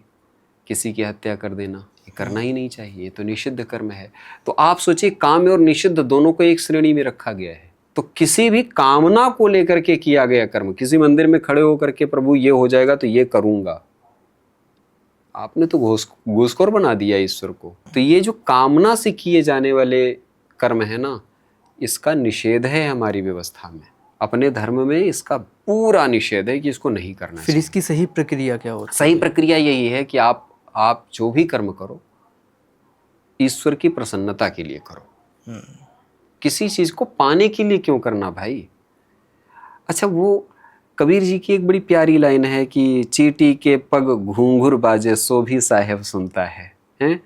किसी की हत्या कर देना, ये करना ही नहीं चाहिए, ये तो निषिद्ध कर्म है। तो आप सोचिए, काम्य और निषिद्ध दोनों को एक श्रेणी में रखा गया है। तो किसी भी कामना को लेकर के किया गया कर्म, किसी मंदिर में खड़े होकर के प्रभु ये हो जाएगा तो ये करूंगा, आपने तो घूसखोर बना दिया ईश्वर को। तो ये जो कामना से किए जाने वाले कर्म है ना, इसका निषेध है हमारी व्यवस्था में। अपने धर्म में इसका पूरा निषेध है कि इसको नहीं करना। फिर इसकी सही प्रक्रिया क्या होती है? सही प्रक्रिया यही है कि आप जो भी कर्म करो, ईश्वर की प्रसन्नता के लिए करो। किसी चीज को पाने के लिए क्यों करना भाई? अच्छा, वो कबीर जी की एक बड़ी प्यारी लाइन है कि चींटी के पग घूंघर बाजे सो भी साहेब सुनता है, हैं?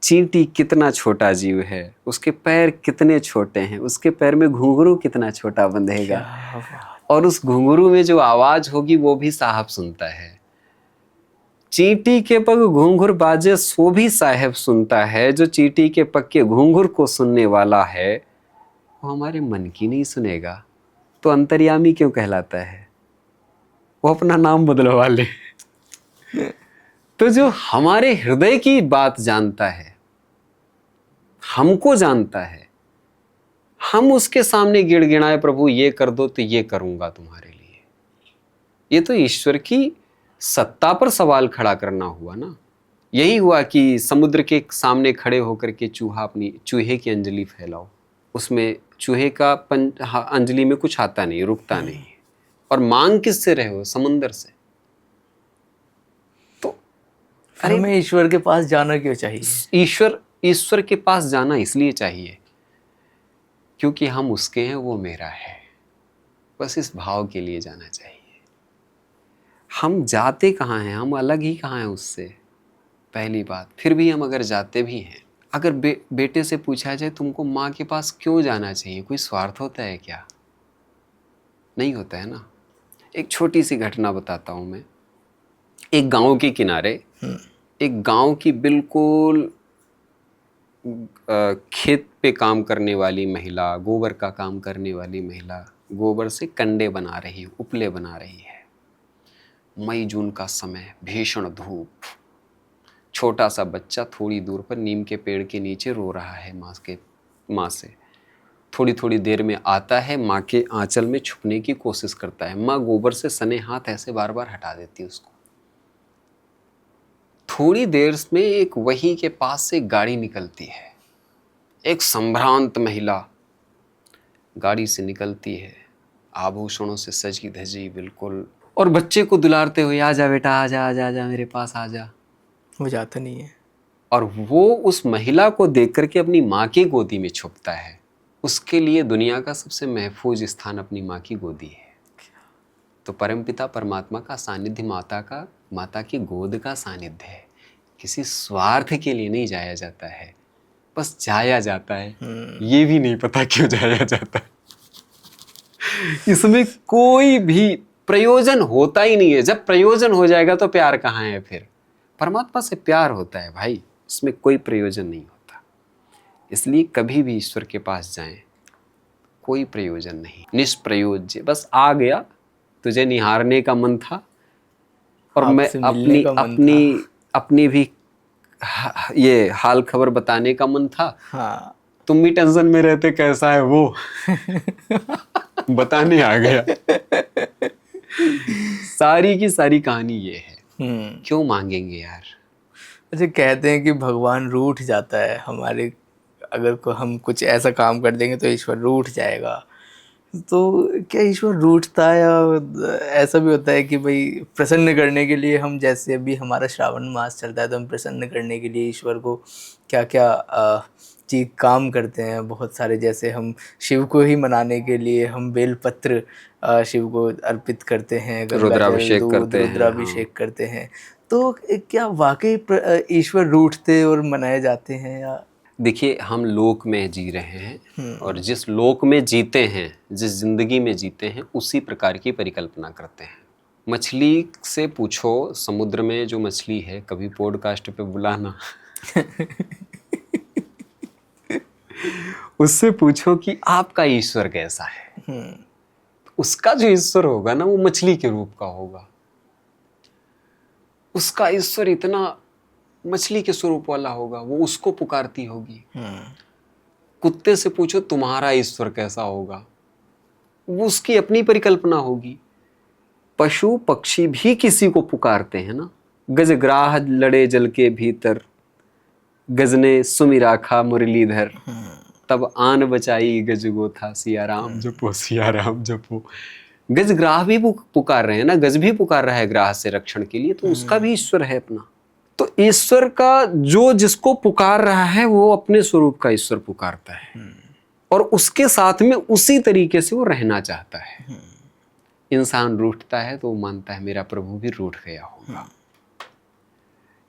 चींटी कितना छोटा जीव है, उसके पैर कितने छोटे हैं, उसके पैर में घुंघरू कितना छोटा बंधेगा, और उस घुंघरू में जो आवाज होगी वो भी साहब सुनता है। चींटी के पग घुंघर बाजे सो भी साहेब सुनता है। जो चींटी के पग के घुंघर को सुनने वाला है, वो हमारे मन की नहीं सुनेगा, तो अंतर्यामी क्यों कहलाता है? वो अपना नाम बदलवा ले। तो जो हमारे हृदय की बात जानता है, हमको जानता है, हम उसके सामने गिड़गिड़ाए प्रभु ये कर दो तो ये करूंगा तुम्हारे लिए, ये तो ईश्वर की सत्ता पर सवाल खड़ा करना हुआ ना। यही हुआ कि समुद्र के सामने खड़े होकर के चूहे की अंजलि फैलाओ, उसमें चूहे का अंजलि में कुछ आता नहीं, रुकता नहीं, और मांग किससे रहे हो? समुद्र से। तो फिर हमें ईश्वर के पास जाना क्यों चाहिए? ईश्वर के पास जाना इसलिए चाहिए क्योंकि हम उसके हैं, वो मेरा है। बस इस भाव के लिए जाना चाहिए। हम जाते कहाँ हैं? हम अलग ही कहाँ हैं उससे? पहली बात। फिर भी हम अगर जाते भी हैं, अगर बेटे से पूछा जाए तुमको माँ के पास क्यों जाना चाहिए, कोई स्वार्थ होता है क्या? नहीं होता है ना। एक छोटी सी घटना बताता हूँ मैं। एक गांव के किनारे एक गांव की बिल्कुल खेत पे काम करने वाली महिला, गोबर का काम करने वाली महिला, गोबर से कंडे बना रही, उपले बना रही है। मई जून का समय, भीषण धूप, छोटा सा बच्चा थोड़ी दूर पर नीम के पेड़ के नीचे रो रहा है माँ से। थोड़ी थोड़ी देर में आता है, माँ के आंचल में छुपने की कोशिश करता है। माँ गोबर से सने हाथ ऐसे बार बार हटा देती है उसको। थोड़ी देर में एक वही के पास से गाड़ी निकलती है। एक संभ्रांत महिला गाड़ी से निकलती है, आभूषणों से सजी धजी बिल्कुल, और बच्चे को दुलारते हुए, आजा बेटा, आजा आजा आजा मेरे पास आजा। वो जाता नहीं है। और वो उस महिला को देख करके अपनी माँ की गोदी में छुपता है। उसके लिए दुनिया का सबसे महफूज स्थान अपनी माँ की गोदी है। तो परमपिता परमात्मा का सानिध्य माता की गोद का सानिध्य है। किसी स्वार्थ के लिए नहीं जाया जाता है, बस जाया जाता है। ये भी नहीं पता क्यों जाया जाता है। इसमें कोई भी प्रयोजन होता ही नहीं है। जब प्रयोजन हो जाएगा तो प्यार कहाँ है फिर? परमात्मा से प्यार होता है भाई, इसमें कोई प्रयोजन नहीं होता। इसलिए कभी भी ईश्वर के पास जाएं, कोई प्रयोजन नहीं, निष्प्रयोज्य। बस आ गया, तुझे निहारने का मन था और मैं अपनी भी ये हाल खबर बताने का मन था। हाँ। तुम भी टेंशन में रहते कैसा है वो बताने आ गया। सारी की सारी कहानी ये है। क्यों मांगेंगे यार? अच्छा, कहते हैं कि भगवान रूठ जाता है हमारे, अगर हम कुछ ऐसा काम कर देंगे तो ईश्वर रूठ जाएगा। तो क्या ईश्वर रूठता है? या ऐसा भी होता है कि भाई प्रसन्न करने के लिए हम, जैसे अभी हमारा श्रावण मास चलता है, तो हम प्रसन्न करने के लिए ईश्वर को क्या क्या चीज काम करते हैं बहुत सारे। जैसे हम शिव को ही मनाने के लिए हम बेलपत्र शिव को अर्पित करते हैं, रुद्राभिषेक करते हैं, रुद्राभिषेक करते हैं। तो क्या वाकई ईश्वर रूठते और मनाए जाते हैं? या देखिए, हम लोक में जी रहे हैं और जिस लोक में जीते हैं, जिस जिंदगी में जीते हैं, उसी प्रकार की परिकल्पना करते हैं। मछली से पूछो, समुद्र में जो मछली है, कभी पॉडकास्ट पे बुलाना उससे पूछो कि आपका ईश्वर कैसा है। उसका जो ईश्वर होगा ना, वो मछली के रूप का होगा। उसका ईश्वर इतना मछली के स्वरूप वाला होगा, वो उसको पुकारती होगी। कुत्ते से पूछो तुम्हारा ईश्वर कैसा होगा, वो उसकी अपनी परिकल्पना होगी। पशु पक्षी भी किसी को पुकारते हैं ना। गजग्राह लड़े जल के भीतर, गजने सुमिरा खा मुरलीधर, तब आन बचाई गजगोथा, सिया राम जपो सिया राम जपो। गजग्राह भी पुकार रहे हैं ना, गज भी पुकार रहा है ग्राह से रक्षण के लिए, तो उसका भी ईश्वर है अपना। तो ईश्वर का जो जिसको पुकार रहा है, वो अपने स्वरूप का ईश्वर पुकारता है और उसके साथ में उसी तरीके से वो रहना चाहता है। इंसान रूठता है तो वो मानता है मेरा प्रभु भी रूठ गया होगा।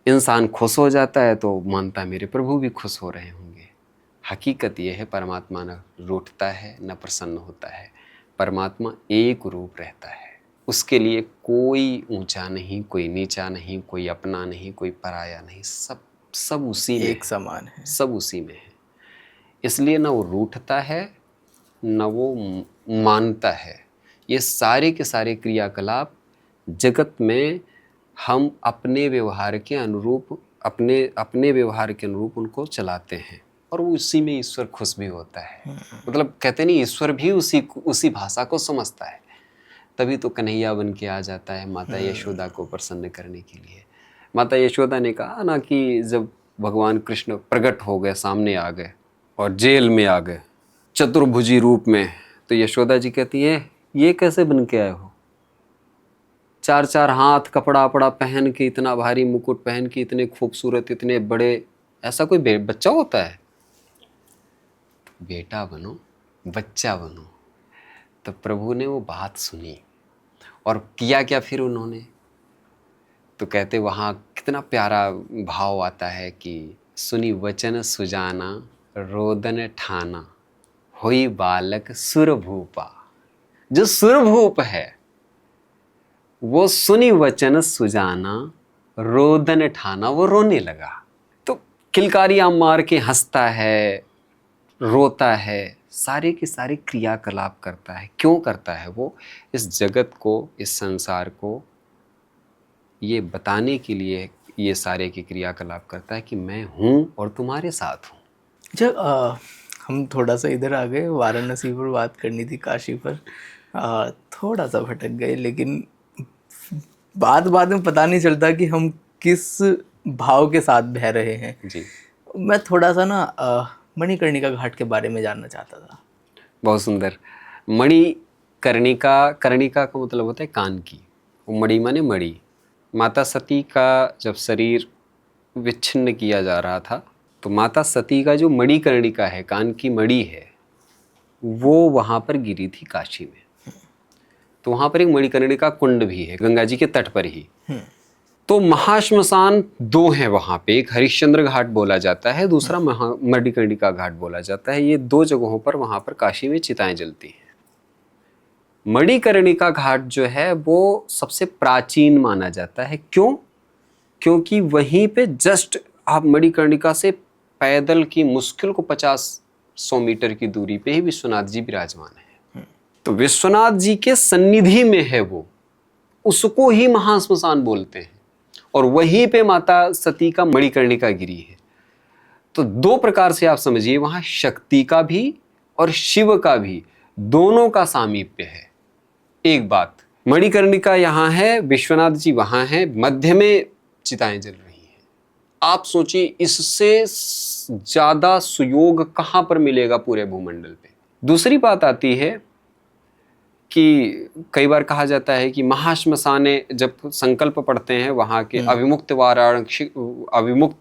इंसान खुश हो जाता है तो मानता है मेरे प्रभु भी खुश हो रहे होंगे। हकीकत यह है, परमात्मा न रूठता है न प्रसन्न होता है। परमात्मा एक रूप रहता है। उसके लिए कोई ऊंचा नहीं, कोई नीचा नहीं, कोई अपना नहीं, कोई पराया नहीं, सब उसी में एक समान है, सब उसी में है। इसलिए ना वो रूठता है न वो मानता है। ये सारे के सारे क्रियाकलाप जगत में हम अपने व्यवहार के अनुरूप अपने व्यवहार के अनुरूप उनको चलाते हैं और वो उसी में ईश्वर खुश भी होता है। मतलब कहते नहीं, ईश्वर भी उसी भाषा को समझता है। तभी तो कन्हैया बन के आ जाता है माता यशोदा को प्रसन्न करने के लिए। माता यशोदा ने कहा ना कि जब भगवान कृष्ण प्रकट हो गए, सामने आ गए और जेल में आ गए चतुर्भुजी रूप में, तो यशोदा जी कहती है ये कैसे बन के आए हो? 4-4 हाथ कपड़ा अपड़ा पहन के, इतना भारी मुकुट पहन के, इतने खूबसूरत, इतने बड़े, ऐसा कोई बच्चा होता है? बेटा बनो, बच्चा बनो। तो प्रभु ने वो बात सुनी और किया क्या फिर उन्होंने? तो कहते वहाँ कितना प्यारा भाव आता है कि सुनी वचन सुजाना रोदन ठाना होई बालक सुरभूपा। जो सुरभूप है वो सुनी वचन सुजाना रोदन ठाना, वो रोने लगा। तो किलकारियां मार के हंसता है, रोता है, सारे के सारे क्रियाकलाप करता है। क्यों करता है? वो इस जगत को, इस संसार को ये बताने के लिए ये सारे के क्रियाकलाप करता है कि मैं हूँ और तुम्हारे साथ हूँ। जब हम थोड़ा सा इधर आ गए, वाराणसी पर बात करनी थी, काशी पर थोड़ा सा भटक गए, लेकिन बात में पता नहीं चलता कि हम किस भाव के साथ बह रहे हैं। जी, मैं थोड़ा सा ना मणिकर्णिका घाट के बारे में जानना चाहता था। बहुत सुंदर। मणिकर्णिका, कर्णिका का मतलब होता है कान की, वो मणि माने मणि। माता सती का जब शरीर विच्छिन्न किया जा रहा था तो माता सती का जो मणिकर्णिका है, कान की मणि है, वो वहाँ पर गिरी थी काशी में। तो वहाँ पर एक मणिकर्णिका कुंड भी है, गंगा जी के तट पर ही। तो महाश्मशान 2 हैं वहाँ पे, एक हरिश्चंद्र घाट बोला जाता है, दूसरा मणिकर्णिका घाट बोला जाता है। ये 2 जगहों पर वहाँ पर काशी में चिताएं जलती हैं। मणिकर्णिका घाट जो है वो सबसे प्राचीन माना जाता है। क्यों? क्योंकि वहीं पे जस्ट आप मणिकर्णिका से पैदल की मुश्किल को 50-100 मीटर की दूरी पे ही विश्वनाथ जी विराजमान है। तो विश्वनाथ जी के सन्निधि में है वो, उसको ही महाश्मशान बोलते हैं। और वहीं पे माता सती का मणिकर्णिका गिरी है। तो 2 प्रकार से आप समझिए, वहां शक्ति का भी और शिव का भी, दोनों का सामीप्य है। एक बात, मणिकर्णिका यहाँ है, विश्वनाथ जी वहां हैं, मध्य में चिताएं जल रही हैं। आप सोचिए इससे ज्यादा सुयोग कहां पर मिलेगा पूरे भूमंडल पे। दूसरी बात आती है कि कई बार कहा जाता है कि महाश्मशाने, जब संकल्प पढ़ते हैं वहां के अविमुक्त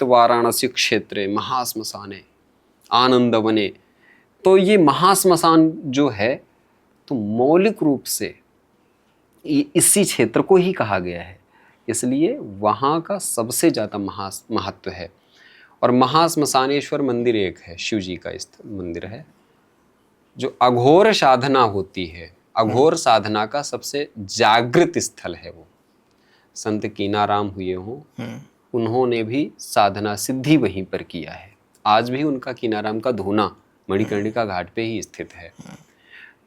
वाराणसी क्षेत्र महाश्मशाने आनंद वने, तो ये महाश्मशान जो है तो मौलिक रूप से इसी क्षेत्र को ही कहा गया है, इसलिए वहाँ का सबसे ज़्यादा महत्व है। और महाश्मशानेश्वर मंदिर एक है, शिव जी का मंदिर है, जो अघोर साधना होती है, अघोर साधना का सबसे जागृत स्थल है वो। संत कीनाराम हुए हों, उन्होंने भी साधना सिद्धि वहीं पर किया है। आज भी उनका कीनाराम का धूना मणिकर्णिका घाट पे ही स्थित है।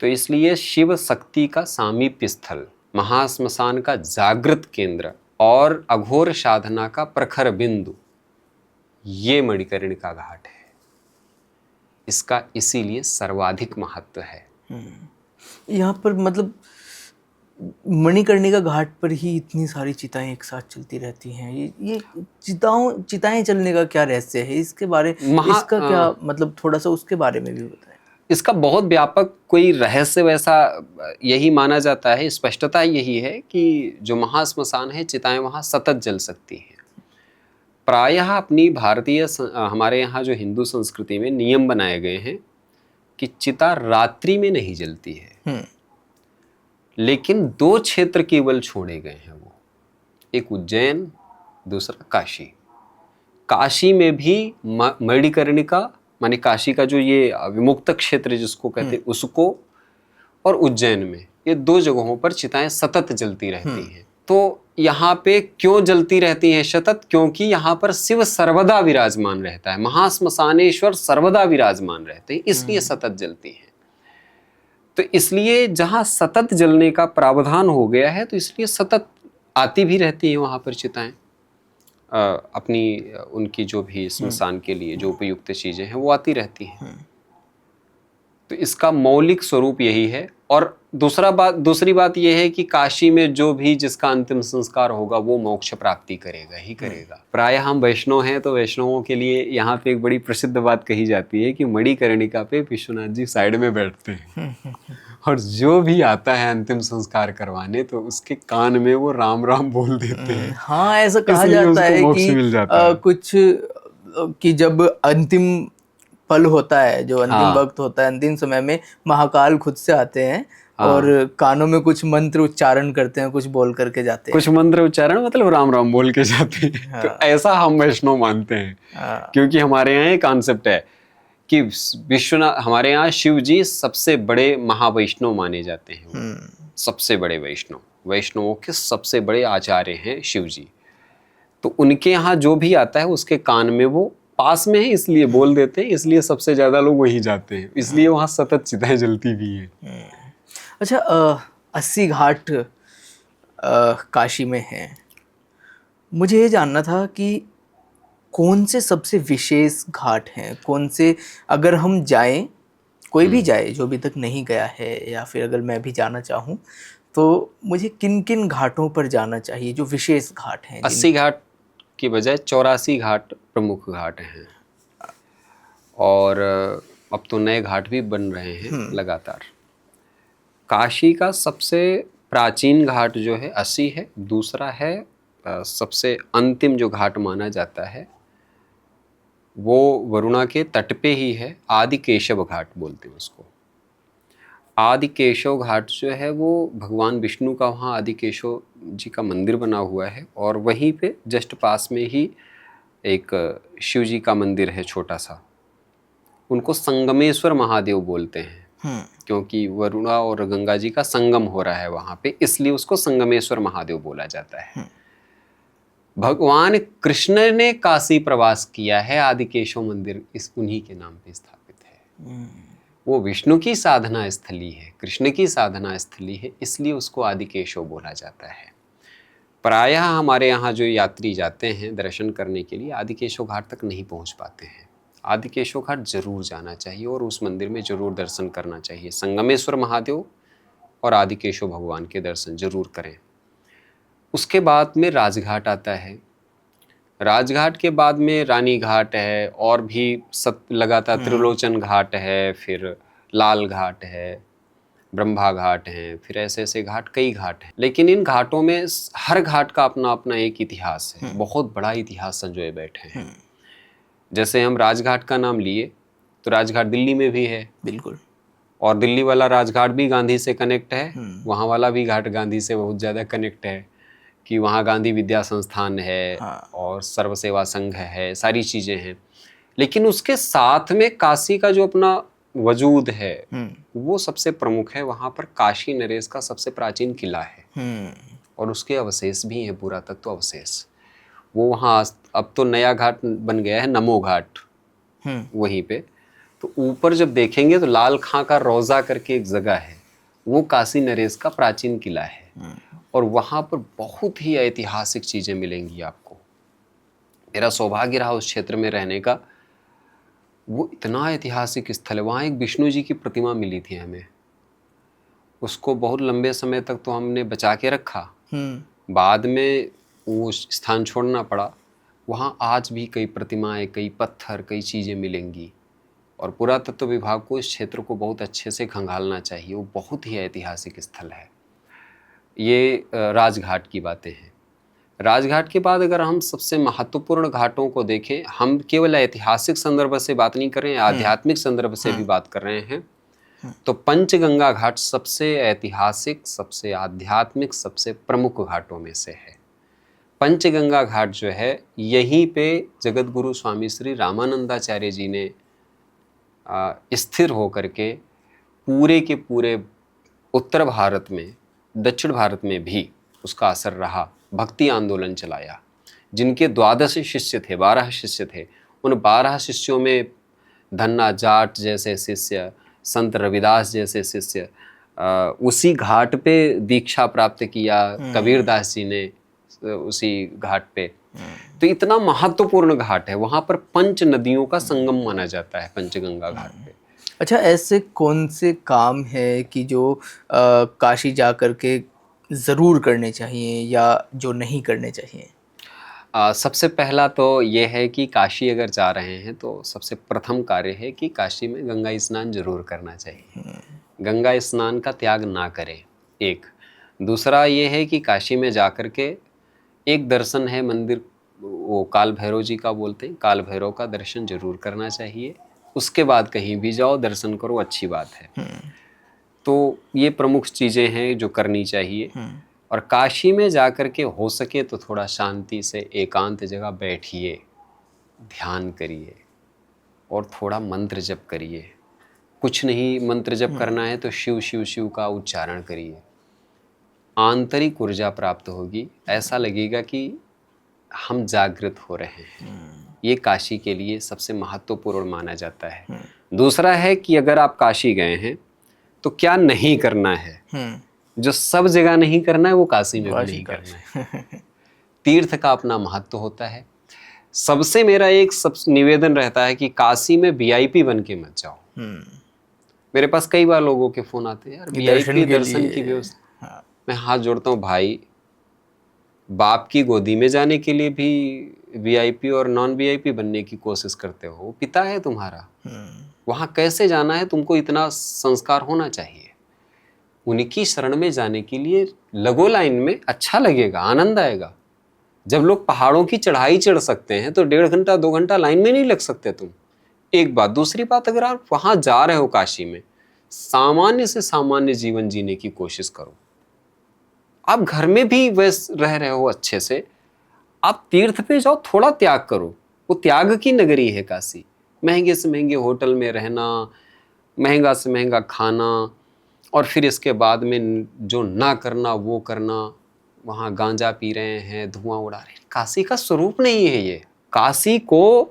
तो इसलिए शिव शक्ति का सामीप्य स्थल, महाश्मशान का जागृत केंद्र और अघोर साधना का प्रखर बिंदु, ये मणिकर्णिका घाट है। इसका इसीलिए सर्वाधिक महत्व है। यहाँ पर मतलब मणिकर्णिका घाट पर ही इतनी सारी चिताएं एक साथ चलती रहती हैं। ये चिताएं चलने का क्या रहस्य है? इसके बारे इसका क्या मतलब, थोड़ा सा उसके बारे में भी बताएं। इसका बहुत व्यापक कोई रहस्य वैसा यही माना जाता है, स्पष्टता यही है कि जो महाश्मशान है, चिताएं वहाँ सतत जल सकती हैं। प्रायः अपनी भारतीय, हमारे यहाँ जो हिंदू संस्कृति में नियम बनाए गए हैं कि चिता रात्रि में नहीं जलती है। लेकिन 2 क्षेत्र केवल छोड़े गए हैं वो, एक उज्जैन, दूसरा काशी। काशी में भी मणिकर्णिका माने काशी का जो ये विमुक्त क्षेत्र जिसको कहते हैं उसको, और उज्जैन में, ये 2 जगहों पर चिताएं सतत जलती रहती हैं। तो यहाँ पे क्यों जलती रहती हैं सतत? क्योंकि यहाँ पर शिव सर्वदा विराजमान रहता है, महाश्मशानेश्वर सर्वदा विराजमान रहते हैं, इसलिए सतत जलती हैं। तो इसलिए जहाँ सतत जलने का प्रावधान हो गया है, तो इसलिए सतत आती भी रहती हैं वहाँ पर चिताएं, अपनी उनकी जो भी श्मशान के लिए जो उपयुक्त चीजें हैं वो आती रहती हैं। तो इसका मौलिक स्वरूप यही है। और दूसरी बात यह है कि काशी में जो भी जिसका अंतिम संस्कार होगा वो मोक्ष प्राप्ति करेगा ही करेगा। प्राय हम वैष्णव हैं तो वैष्णवों के लिए यहाँ पे एक बड़ी प्रसिद्ध बात कही जाती है कि मणिकर्णिका पे विश्वनाथ जी साइड में बैठते हैं और जो भी आता है अंतिम संस्कार करवाने तो उसके कान में वो राम राम बोल देते हैं। हाँ, ऐसा कहा इसलिए जाता उसको है मोक्ष कि मिल जाता है। कुछ कि जब अंतिम पल होता है, जो अंतिम हाँ। वक्त होता है, अंतिम समय में महाकाल खुद से आते हैं और कानों में कुछ मंत्र उच्चारण करते हैं, कुछ बोल करके जाते हैं। कुछ मंत्र उच्चारण मतलब राम राम बोल के जाते हैं। तो ऐसा हम वैष्णव मानते हैं, क्योंकि हमारे यहाँ एक कॉन्सेप्ट है कि विश्वनाथ, हमारे यहाँ शिव जी सबसे बड़े महावैष्णव माने जाते हैं। सबसे बड़े वैष्णवों के सबसे बड़े आचार्य हैं शिव जी। तो उनके यहाँ जो भी आता है उसके कान में वो पास में है इसलिए बोल देते हैं, इसलिए सबसे ज्यादा लोग वहीं जाते हैं, इसलिए वहाँ सतत चिताएं जलती भी है। अच्छा, 80 घाट काशी में हैं। मुझे ये जानना था कि कौन से सबसे विशेष घाट हैं, कौन से, अगर हम जाएं, कोई भी जाए जो अभी तक नहीं गया है, या फिर अगर मैं भी जाना चाहूँ तो मुझे किन किन घाटों पर जाना चाहिए जो विशेष घाट हैं? 80 घाट की बजाय 84 घाट प्रमुख घाट हैं और अब तो नए घाट भी बन रहे हैं लगातार। काशी का सबसे प्राचीन घाट जो है 80 है। दूसरा है सबसे अंतिम जो घाट माना जाता है वो वरुणा के तट पे ही है, आदि केशव घाट बोलते हैं उसको। आदि केशव घाट जो है वो भगवान विष्णु का वहाँ आदि केशव जी का मंदिर बना हुआ है और वहीं पे जस्ट पास में ही एक शिव जी का मंदिर है छोटा सा। उनको संगमेश्वर महादेव बोलते हैं क्योंकि वरुणा और गंगा जी का संगम हो रहा है वहाँ पे, इसलिए उसको संगमेश्वर महादेव बोला जाता है। भगवान कृष्ण ने काशी प्रवास किया है, आदि केशव मंदिर इस उन्हीं के नाम पे स्थापित है। वो विष्णु की साधना स्थली है, कृष्ण की साधना स्थली है, इसलिए उसको आदि केशव बोला जाता है। प्रायः हमारे यहाँ जो यात्री जाते हैं दर्शन करने के लिए आदि केशव घाट तक नहीं पहुँच पाते हैं। आदि केशव घाट जरूर जाना चाहिए और उस मंदिर में जरूर दर्शन करना चाहिए। संगमेश्वर महादेव और आदि केशव भगवान के दर्शन जरूर करें। उसके बाद में राजघाट आता है। राजघाट के बाद में रानी घाट है और भी सब लगातार त्रिलोचन घाट है, फिर लाल घाट है, ब्रह्मा घाट है, फिर ऐसे ऐसे घाट, कई घाट हैं। लेकिन इन घाटों में हर घाट का अपना अपना एक इतिहास है, बहुत बड़ा इतिहास संजोए बैठे हैं। जैसे हम राजघाट का नाम लिए तो राजघाट दिल्ली में भी है, बिल्कुल, और दिल्ली वाला राजघाट भी गांधी से कनेक्ट है, वहाँ वाला भी घाट गांधी से बहुत ज़्यादा कनेक्ट है कि वहाँ गांधी विद्या संस्थान है और सर्व सेवा संघ है, सारी चीज़ें हैं। लेकिन उसके साथ में काशी का जो अपना वजूद है वो सबसे प्रमुख है। वहाँ पर काशी नरेश का सबसे प्राचीन किला है और उसके अवशेष भी हैं, पुरातत्व अवशेष। वो वहाँ अब तो नया घाट बन गया है, नमो घाट, वहीं पे। तो ऊपर जब देखेंगे तो लाल खां का रोजा करके एक जगह है, वो काशी नरेश का प्राचीन किला है और वहाँ पर बहुत ही ऐतिहासिक चीज़ें मिलेंगी आपको। मेरा सौभाग्य रहा उस क्षेत्र में रहने का। वो इतना ऐतिहासिक स्थल है। वहाँ एक विष्णु जी की प्रतिमा मिली थी हमें, उसको बहुत लंबे समय तक तो हमने बचा के रखा, बाद में वो स्थान छोड़ना पड़ा। वहाँ आज भी कई प्रतिमाएं, कई पत्थर, कई चीज़ें मिलेंगी और पुरातत्व विभाग को इस क्षेत्र को बहुत अच्छे से खंगालना चाहिए। वो बहुत ही ऐतिहासिक स्थल है। ये राजघाट की बातें हैं। राजघाट के बाद अगर हम सबसे महत्वपूर्ण घाटों को देखें, हम केवल ऐतिहासिक संदर्भ से बात नहीं कर रहे हैं, आध्यात्मिक संदर्भ से भी बात कर रहे हैं, तो पंचगंगा घाट सबसे ऐतिहासिक, सबसे आध्यात्मिक, सबसे प्रमुख घाटों में से है। पंचगंगा घाट जो है, यहीं पे जगत गुरु स्वामी श्री रामानंदाचार्य जी ने स्थिर होकर के पूरे के पूरे उत्तर भारत में, दक्षिण भारत में भी उसका असर रहा, भक्ति आंदोलन चलाया। जिनके 12 शिष्य थे, 12 शिष्य थे, उन 12 शिष्यों में धन्ना जाट जैसे शिष्य, संत रविदास जैसे शिष्य, उसी घाट पे दीक्षा प्राप्त किया कबीरदास जी ने उसी घाट पे। तो इतना महत्वपूर्ण घाट है। वहाँ पर पंच नदियों का संगम माना जाता है पंचगंगा घाट पे। अच्छा, ऐसे कौन से काम है कि जो काशी जा कर के ज़रूर करने चाहिए या जो नहीं करने चाहिए? सबसे पहला तो ये है कि काशी अगर जा रहे हैं तो सबसे प्रथम कार्य है कि काशी में गंगा स्नान जरूर करना चाहिए। गंगा स्नान का त्याग ना करें, एक। दूसरा ये है कि काशी में जा कर के एक दर्शन है मंदिर, वो काल भैरव जी का बोलते हैं, काल भैरव का दर्शन जरूर करना चाहिए। उसके बाद कहीं भी जाओ दर्शन करो, अच्छी बात है। तो ये प्रमुख चीज़ें हैं जो करनी चाहिए। और काशी में जाकर के हो सके तो थोड़ा शांति से एकांत जगह बैठिए, ध्यान करिए और थोड़ा मंत्र जप करिए। कुछ नहीं मंत्र जप करना है तो शिव शिव शिव का उच्चारण करिए। आंतरिक ऊर्जा प्राप्त होगी, ऐसा लगेगा कि हम जागृत हो रहे हैं। ये काशी के लिए सबसे महत्वपूर्ण माना जाता है। दूसरा है कि अगर आप काशी गए हैं तो क्या नहीं करना है। जो सब जगह नहीं करना है वो काशी में भी नहीं करना है। तीर्थ का अपना महत्व होता है। सबसे मेरा एक सब निवेदन रहता है कि काशी में वीआईपी बन के मत जाओ। मेरे पास कई बार लोगों के फोन आते हैं, यार वीआईपी दर्शन की व्यवस्था। मैं हाथ जोड़ता हूँ, भाई बाप की गोदी में जाने के लिए भी वीआईपी और नॉन वीआईपी बनने की कोशिश करते हो। वो पिता है तुम्हारा, वहां कैसे जाना है तुमको इतना संस्कार होना चाहिए। उनकी शरण में जाने के लिए लगो लाइन में, अच्छा लगेगा, आनंद आएगा। जब लोग पहाड़ों की चढ़ाई चढ़ सकते हैं तो 1.5 घंटा 2 घंटा लाइन में नहीं लग सकते तुम। एक बात। दूसरी बात, अगर आप वहां जा रहे हो काशी में, सामान्य से सामान्य जीवन जीने की कोशिश करो। आप घर में भी वैसे रह रहे हो अच्छे से, आप तीर्थ पे जाओ, थोड़ा त्याग करो। वो त्याग की नगरी है काशी। महंगे से महंगे होटल में रहना, महंगा से महंगा खाना, और फिर इसके बाद में जो ना करना वो करना। वहाँ गांजा पी रहे हैं, धुआं उड़ा रहे हैं। काशी का स्वरूप नहीं है ये। काशी को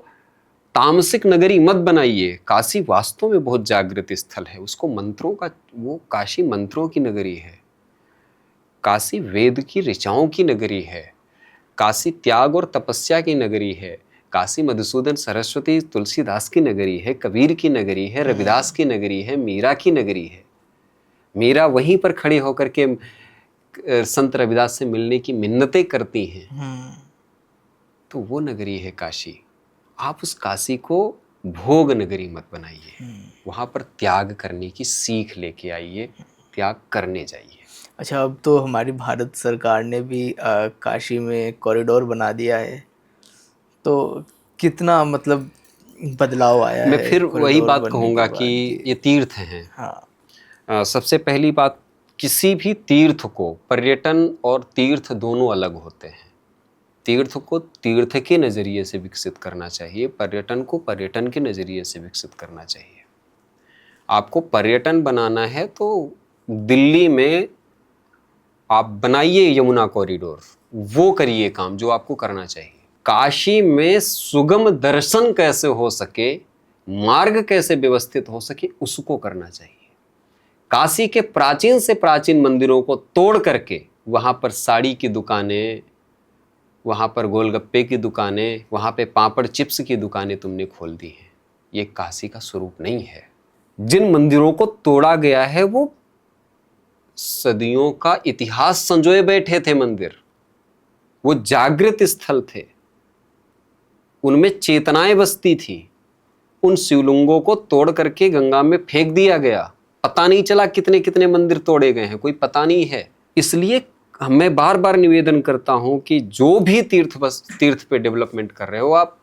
तामसिक नगरी मत बनाइए। काशी वास्तव में बहुत जागृत स्थल है। उसको मंत्रों का, वो काशी मंत्रों की नगरी है। काशी वेद की ऋचाओं की नगरी है। काशी त्याग और तपस्या की नगरी है। काशी मधुसूदन सरस्वती तुलसीदास की नगरी है, कबीर की नगरी है, रविदास की नगरी है, मीरा की नगरी है। मीरा वहीं पर खड़े होकर के संत रविदास से मिलने की मिन्नतें करती हैं। तो वो नगरी है काशी। आप उस काशी को भोग नगरी मत बनाइए। वहां पर त्याग करने की सीख लेके आइए, त्याग करने जाइए। अच्छा, अब तो हमारी भारत सरकार ने भी काशी में कॉरिडोर बना दिया है, तो कितना मतलब बदलाव आया है। मैं फिर वही कॉरिडोर बात बनने कहूँगा के कि बाद ये तीर्थ हैं। हाँ। सबसे पहली बात, किसी भी तीर्थ को, पर्यटन और तीर्थ दोनों अलग होते हैं। तीर्थ को तीर्थ के नज़रिए से विकसित करना चाहिए, पर्यटन को पर्यटन के नज़रिए से विकसित करना चाहिए। आपको पर्यटन बनाना है तो दिल्ली में आप बनाइए यमुना कॉरिडोर, वो करिए काम जो आपको करना चाहिए। काशी में सुगम दर्शन कैसे हो सके, मार्ग कैसे व्यवस्थित हो सके, उसको करना चाहिए। काशी के प्राचीन से प्राचीन मंदिरों को तोड़ करके वहां पर साड़ी की दुकानें, वहां पर गोलगप्पे की दुकानें, वहां पे पापड़ चिप्स की दुकानें तुमने खोल दी हैं। ये काशी का स्वरूप नहीं है। जिन मंदिरों को तोड़ा गया है वो सदियों का इतिहास संजोए बैठे थे मंदिर। वो जागृत स्थल थे, उनमें चेतनाएं बसती थी। उन शिवलिंगों को तोड़ करके गंगा में फेंक दिया गया। पता नहीं चला कितने कितने मंदिर तोड़े गए हैं, कोई पता नहीं है। इसलिए मैं बार बार निवेदन करता हूं कि जो भी तीर्थ पे डेवलपमेंट कर रहे हो आप,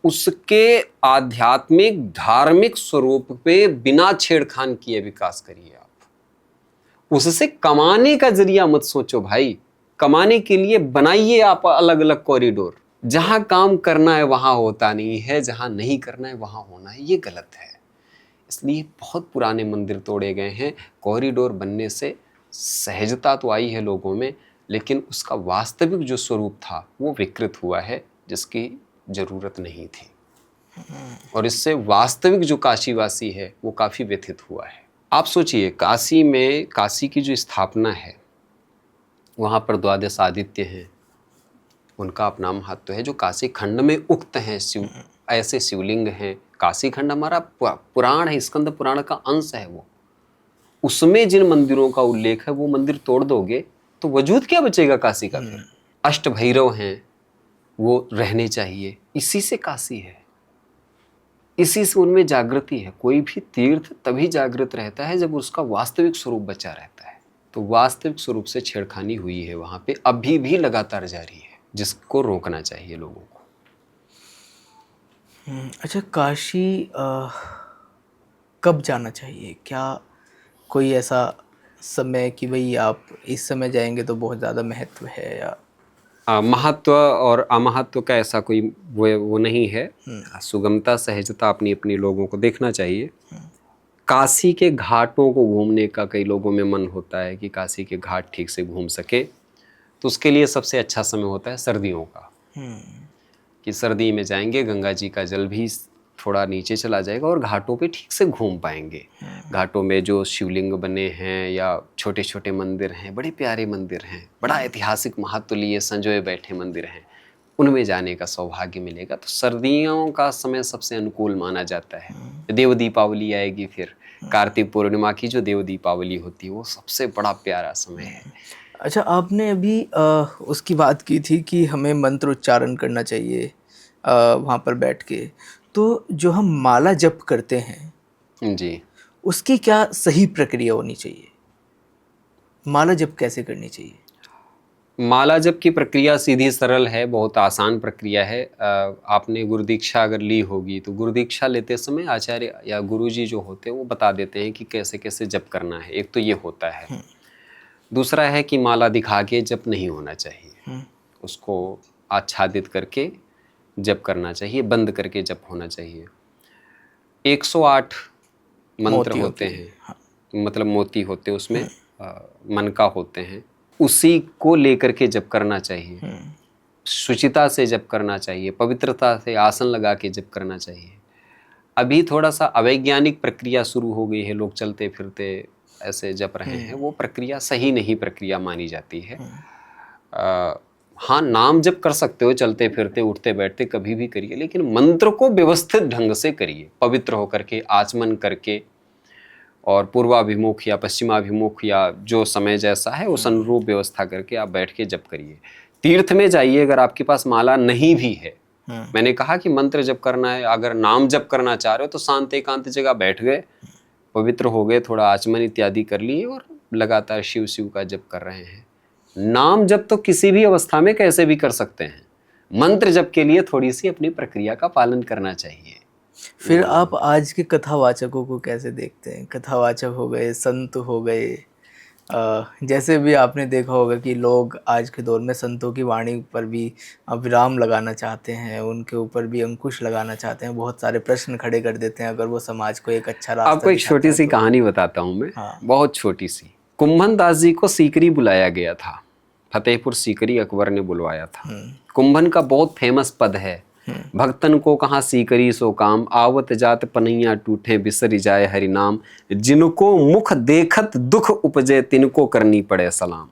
उसके आध्यात्मिक धार्मिक स्वरूप पे बिना छेड़खान किए विकास करिए। आप उससे कमाने का जरिया मत सोचो भाई। कमाने के लिए बनाइए आप अलग अलग कॉरिडोर। जहां काम करना है वहां होता नहीं है, जहां नहीं करना है वहां होना है, ये गलत है। इसलिए बहुत पुराने मंदिर तोड़े गए हैं। कॉरिडोर बनने से सहजता तो आई है लोगों में, लेकिन उसका वास्तविक जो स्वरूप था वो विकृत हुआ है, जिसकी जरूरत नहीं थी। और इससे वास्तविक जो काशीवासी है वो काफी व्यथित हुआ है। आप सोचिए, काशी में, काशी की जो स्थापना है, वहां पर द्वादश आदित्य हैं, उनका अपना महत्व है, जो काशी खंड में उक्त हैं शिव ऐसे शिवलिंग हैं। काशी खंड हमारा पुराण है, स्कंद पुराण का अंश है वो। उसमें जिन मंदिरों का उल्लेख है वो मंदिर तोड़ दोगे तो वजूद क्या बचेगा काशी का फिर। अष्ट भैरव हैं, वो रहने चाहिए। इसी से काशी है, इसी से उनमें जागृति है। कोई भी तीर्थ तभी जागृत रहता है जब उसका वास्तविक स्वरूप बचा रहता है। तो वास्तविक स्वरूप से छेड़खानी हुई है वहां पे, अभी भी लगातार जारी है, जिसको रोकना चाहिए लोगों को। अच्छा, काशी कब जाना चाहिए? क्या कोई ऐसा समय कि भाई आप इस समय जाएंगे तो बहुत ज़्यादा महत्व है, या महत्व और अमहत्व का ऐसा कोई वो नहीं है। सुगमता सहजता अपनी अपनी लोगों को देखना चाहिए। काशी के घाटों को घूमने का कई लोगों में मन होता है कि काशी के घाट ठीक से घूम सके, तो उसके लिए सबसे अच्छा समय होता है सर्दियों का। कि सर्दी में जाएंगे, गंगा जी का जल भी थोड़ा नीचे चला जाएगा और घाटों पे ठीक से घूम पाएंगे। घाटों में जो शिवलिंग बने हैं या छोटे छोटे मंदिर हैं, बड़े प्यारे मंदिर हैं, बड़ा ऐतिहासिक महत्व लिए संजोए बैठे मंदिर हैं, उनमें जाने का सौभाग्य मिलेगा। तो सर्दियों का समय सबसे अनुकूल माना जाता है। देव दीपावली आएगी, फिर कार्तिक पूर्णिमा की जो देव दीपावली होती है, वो सबसे बड़ा प्यारा समय है। अच्छा, आपने अभी उसकी बात की थी कि हमें मंत्र उच्चारण करना चाहिए वहाँ पर बैठ के। तो जो हम माला जप करते हैं जी, उसकी क्या सही प्रक्रिया होनी चाहिए? माला जप कैसे करनी चाहिए? माला जप की प्रक्रिया सीधी सरल है, बहुत आसान प्रक्रिया है। आपने गुरु दीक्षा अगर ली होगी तो गुरु दीक्षा लेते समय आचार्य या गुरुजी जो होते हैं वो बता देते हैं कि कैसे कैसे जप करना है। एक तो ये होता है। दूसरा है कि माला दिखा के जप नहीं होना चाहिए, उसको आच्छादित करके जप करना चाहिए, बंद करके जप होना चाहिए। 108 मंत्र होते हैं, मतलब मोती होते हैं उसमें, मनका होते हैं, उसी को लेकर के जप करना चाहिए। शुचिता से जप करना चाहिए, पवित्रता से आसन लगा के जप करना चाहिए। अभी थोड़ा सा अवैज्ञानिक प्रक्रिया शुरू हो गई है, लोग चलते फिरते ऐसे जप रहे हैं, वो प्रक्रिया सही नहीं प्रक्रिया मानी जाती है। हाँ, नाम जप कर सकते हो चलते फिरते उठते बैठते, कभी भी करिए, लेकिन मंत्र को व्यवस्थित ढंग से करिए, पवित्र होकर के, आचमन करके, और पूर्वाभिमुख या पश्चिमाभिमुख या जो समय जैसा है उस अनुरूप व्यवस्था करके आप बैठ के जप करिए। तीर्थ में जाइए, अगर आपके पास माला नहीं भी है, मैंने कहा कि मंत्र जप करना है, अगर नाम जप करना चाह रहे हो तो शांत एकांत जगह बैठ गए, पवित्र हो गए, थोड़ा आचमन इत्यादि कर लिए और लगातार शिव शिव का जप कर रहे हैं। नाम जप तो किसी भी अवस्था में कैसे भी कर सकते हैं, मंत्र जप के लिए थोड़ी सी अपनी प्रक्रिया का पालन करना चाहिए। फिर आप आज के कथावाचकों को कैसे देखते हैं? कथावाचक हो गए, संत हो गए, जैसे भी आपने देखा होगा कि लोग आज के दौर में संतों की वाणी पर भी विराम लगाना चाहते हैं, उनके ऊपर भी अंकुश लगाना चाहते हैं, बहुत सारे प्रश्न खड़े कर देते हैं अगर वो समाज को एक अच्छा रास्ता आपको एक दिखाता छोटी है सी तो। कहानी बताता हूँ मैं, हाँ। बहुत छोटी सी। कुंभन दास जी को सीकरी बुलाया गया था, फतेहपुर सीकरी अकबर ने बुलवाया था। कुंभन का बहुत फेमस पद है, भक्तन को कहाँ सीकरी सो काम, आवत जात पनैया टूटे बिसरी जाए हरि नाम, जिनको मुख देखत दुख उपजे तिनको करनी पड़े सलाम।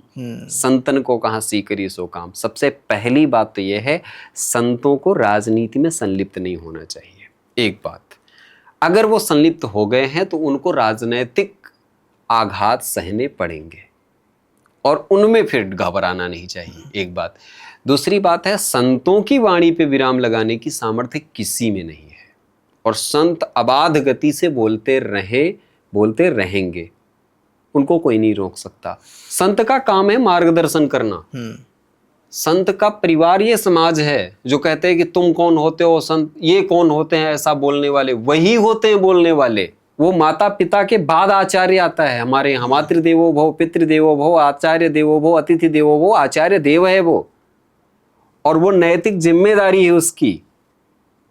संतन को कहाँ सीकरी सो काम। सबसे पहली बात तो यह है, संतों को राजनीति में संलिप्त नहीं होना चाहिए। एक बात, अगर वो संलिप्त हो गए हैं तो उनको राजनैतिक आघात सहने पड़ेंगे और उनमें फिर घबराना नहीं चाहिए, एक बात। दूसरी बात है, संतों की वाणी पे विराम लगाने की सामर्थ्य किसी में नहीं है, और संत अबाध गति से बोलते रहेंगे, उनको कोई नहीं रोक सकता। संत का काम है मार्गदर्शन करना। संत का परिवार ये समाज है, जो कहते हैं कि तुम कौन होते हो संत, ये कौन होते हैं ऐसा बोलने वाले, वही होते हैं बोलने वाले। वो माता पिता के बाद आचार्य आता है हमारे यहाँ। मातृदेवो भव, पितृदेवो भव, आचार्य देवो भव, अतिथि देवो भव, आचार्य देव है वो, और वो नैतिक जिम्मेदारी है उसकी।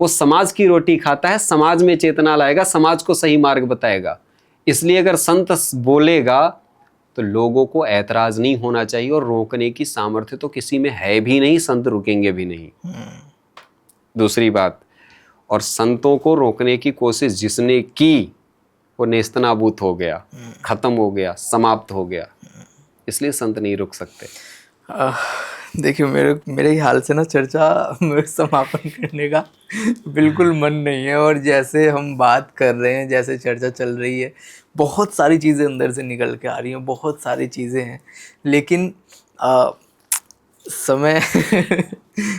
वो समाज की रोटी खाता है, समाज में चेतना लाएगा, समाज को सही मार्ग बताएगा। इसलिए अगर संत बोलेगा तो लोगों को ऐतराज नहीं होना चाहिए, और रोकने की सामर्थ्य तो किसी में है भी नहीं, संत रुकेंगे भी नहीं। दूसरी बात, और संतों को रोकने की कोशिश जिसने की वो नेस्तनाबूत हो गया, खत्म हो गया, समाप्त हो गया। इसलिए संत नहीं रुक सकते। देखिए मेरे ख्याल से ना चर्चा में समापन करने का बिल्कुल मन नहीं है। और जैसे हम बात कर रहे हैं, जैसे चर्चा चल रही है, बहुत सारी चीज़ें अंदर से निकल के आ रही हैं, बहुत सारी चीज़ें हैं, लेकिन समय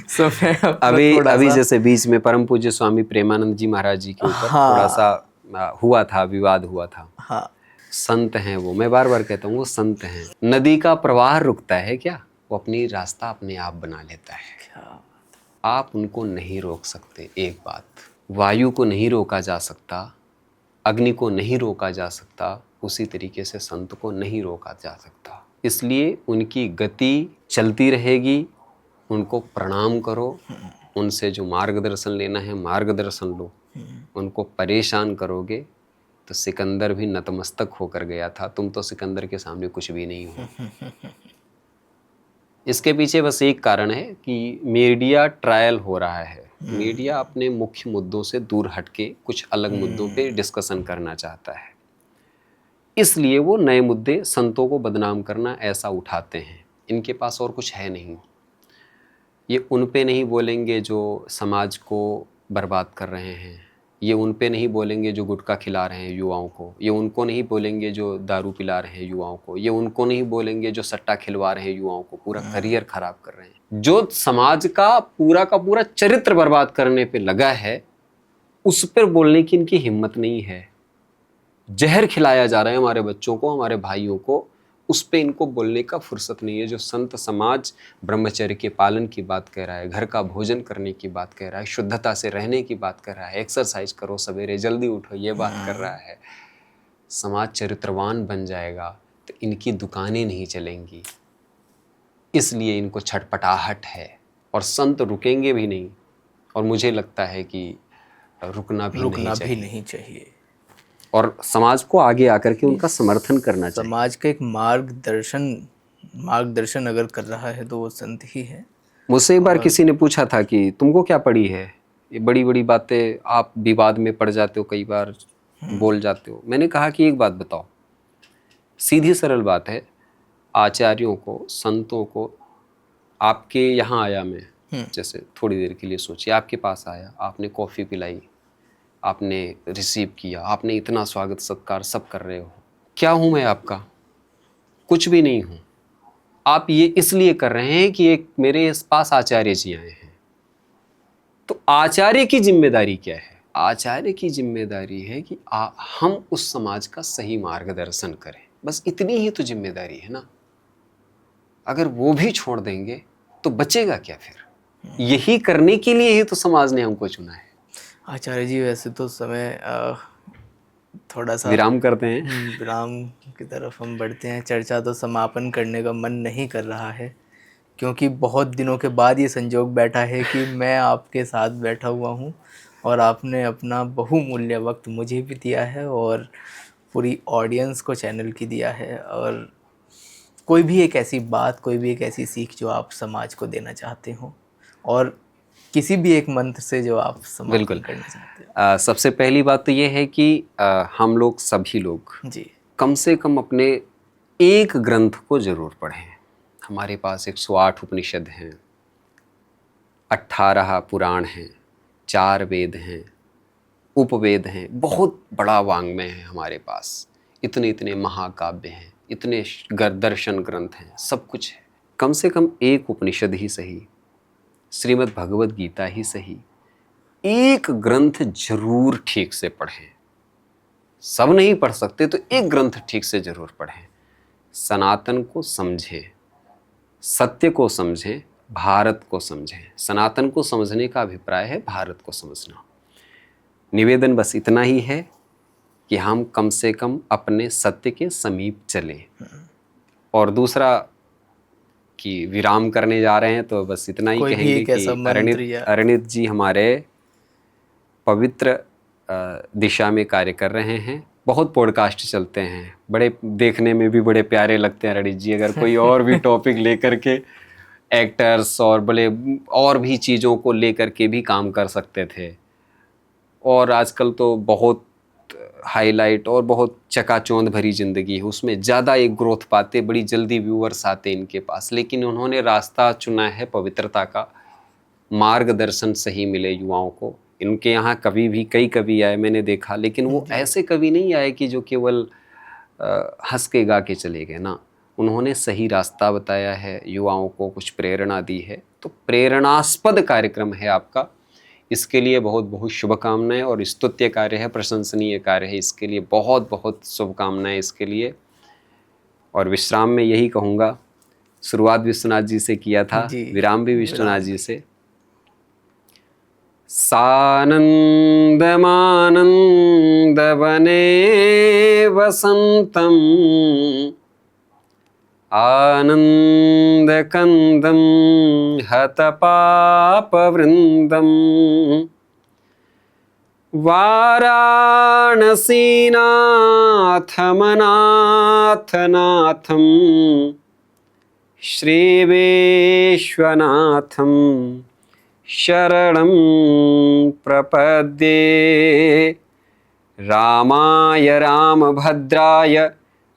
समय अपना अभी थोड़ा अभी सा, जैसे बीच में परम पूज्य स्वामी प्रेमानंद जी महाराज जी के ऊपर हाँ, थोड़ा सा हुआ था, विवाद हुआ था। हाँ, संत हैं वो, मैं बार बार कहता हूँ वो संत हैं। नदी का प्रवाह रुकता है क्या? वो अपनी रास्ता अपने आप बना लेता है। क्या, आप उनको नहीं रोक सकते। एक बात, वायु को नहीं रोका जा सकता, अग्नि को नहीं रोका जा सकता, उसी तरीके से संत को नहीं रोका जा सकता। इसलिए उनकी गति चलती रहेगी। उनको प्रणाम करो, उनसे जो मार्गदर्शन लेना है मार्गदर्शन लो। उनको परेशान करोगे तो सिकंदर भी नतमस्तक होकर गया था, तुम तो सिकंदर के सामने कुछ भी नहीं हो। इसके पीछे बस एक कारण है कि मीडिया ट्रायल हो रहा है। मीडिया अपने मुख्य मुद्दों से दूर हटके कुछ अलग मुद्दों पे डिस्कशन करना चाहता है, इसलिए वो नए मुद्दे संतों को बदनाम करना ऐसा उठाते हैं। इनके पास और कुछ है नहीं। ये उन पे नहीं बोलेंगे जो समाज को बर्बाद कर रहे हैं, ये उन पे नहीं बोलेंगे जो गुटखा खिला रहे हैं युवाओं को, ये उनको नहीं बोलेंगे जो दारू पिला रहे हैं युवाओं को, ये उनको नहीं बोलेंगे जो सट्टा खिलवा रहे हैं युवाओं को, पूरा करियर खराब कर रहे हैं। जो समाज का पूरा चरित्र बर्बाद करने पे लगा है, उस पर बोलने की इनकी हिम्मत नहीं है। जहर खिलाया जा रहा है हमारे बच्चों को, हमारे भाइयों को, उस पे इनको बोलने का फुर्सत नहीं है। जो संत समाज ब्रह्मचर्य के पालन की बात कह रहा है, घर का भोजन करने की बात कह रहा है, शुद्धता से रहने की बात कर रहा है, एक्सरसाइज करो, सवेरे जल्दी उठो, ये बात कर रहा है, समाज चरित्रवान बन जाएगा तो इनकी दुकानें नहीं चलेंगी। इसलिए इनको छटपटाहट है और संत रुकेंगे भी नहीं। और मुझे लगता है कि रुकना भी नहीं चाहिए। और समाज को आगे आकर के उनका समर्थन करना चाहिए। समाज का एक मार्गदर्शन अगर कर रहा है तो वो संत ही है। मुझसे एक बार किसी ने पूछा था कि तुमको क्या पड़ी है, ये बड़ी बड़ी बातें, आप विवाद में पड़ जाते हो, कई बार बोल जाते हो। मैंने कहा कि एक बात बताओ, सीधी सरल बात है, आचार्यों को, संतों को, आपके यहाँ आया मैं, जैसे थोड़ी देर के लिए सोचिए, आपके पास आया, आपने कॉफ़ी पिलाई, आपने रिसीव किया, आपने इतना स्वागत सत्कार सब कर रहे हो, क्या हूँ मैं आपका? कुछ भी नहीं हूँ। आप ये इसलिए कर रहे हैं कि एक मेरे पास आचार्य जी आए हैं। तो आचार्य की जिम्मेदारी क्या है? आचार्य की जिम्मेदारी है कि हम उस समाज का सही मार्गदर्शन करें, बस इतनी ही तो जिम्मेदारी है ना। अगर वो भी छोड़ देंगे तो बचेगा क्या फिर? यही करने के लिए ही तो समाज ने हमको चुना है। आचार्य जी, वैसे तो समय थोड़ा सा विराम करते हैं, विराम की तरफ हम बढ़ते हैं। चर्चा तो समापन करने का मन नहीं कर रहा है, क्योंकि बहुत दिनों के बाद ये संजोग बैठा है कि मैं आपके साथ बैठा हुआ हूँ और आपने अपना बहुमूल्य वक्त मुझे भी दिया है और पूरी ऑडियंस को चैनल की दिया है। और कोई भी एक ऐसी बात, कोई भी एक ऐसी सीख जो आप समाज को देना चाहते हो, और किसी भी एक मंत्र से जो आप समापन करना चाहते हैं। सबसे पहली बात तो ये है कि हम लोग सभी लोग जी, कम से कम अपने एक ग्रंथ को जरूर पढ़ें। हमारे पास 108 उपनिषद हैं, 18 पुराण हैं, 4 वेद हैं, उपवेद हैं, बहुत बड़ा वाङ्मय है हमारे पास, इतने इतने महाकाव्य हैं, इतने दर्शन ग्रंथ हैं, सब कुछ है। कम से कम एक उपनिषद ही सही, श्रीमद् भगवद गीता ही सही, एक ग्रंथ जरूर ठीक से पढ़ें। सब नहीं पढ़ सकते तो एक ग्रंथ ठीक से जरूर पढ़ें। सनातन को समझें, सत्य को समझें, भारत को समझें। सनातन को समझने का अभिप्राय है भारत को समझना। निवेदन बस इतना ही है कि हम कम से कम अपने सत्य के समीप चलें। और दूसरा कि विराम करने जा रहे हैं तो बस इतना ही कहेंगे कि अरणित जी हमारे पवित्र दिशा में कार्य कर रहे हैं। बहुत पॉडकास्ट चलते हैं, बड़े देखने में भी बड़े प्यारे लगते हैं अरणित जी। अगर कोई और भी टॉपिक लेकर के एक्टर्स और बड़े और भी चीज़ों को लेकर के भी काम कर सकते थे। और आजकल तो बहुत हाईलाइट और बहुत चकाचौंध भरी ज़िंदगी है, उसमें ज़्यादा एक ग्रोथ पाते, बड़ी जल्दी व्यूअर्स आते इनके पास, लेकिन उन्होंने रास्ता चुना है पवित्रता का, मार्गदर्शन सही मिले युवाओं को। इनके यहाँ कवि भी, कई कवि आए मैंने देखा, लेकिन वो ऐसे कवि नहीं आए कि जो केवल हंस के गा के चले गए ना, उन्होंने सही रास्ता बताया है, युवाओं को कुछ प्रेरणा दी है। तो प्रेरणास्पद कार्यक्रम है आपका, इसके लिए बहुत बहुत शुभकामनाएं, और स्तुत्य कार्य है, प्रशंसनीय कार्य है, इसके लिए बहुत बहुत शुभकामनाएं इसके लिए। और विश्राम में यही कहूँगा, शुरुआत विश्वनाथ जी से किया था, जी, विराम भी विश्वनाथ जी से। सानन्दमानन्दवने वसन्तं आनन्दकन्दं हतपापवृन्दं वाराणसीनाथमनाथनाथं श्रीविश्वनाथं शरणं प्रपद्ये। रामाय रामभद्राय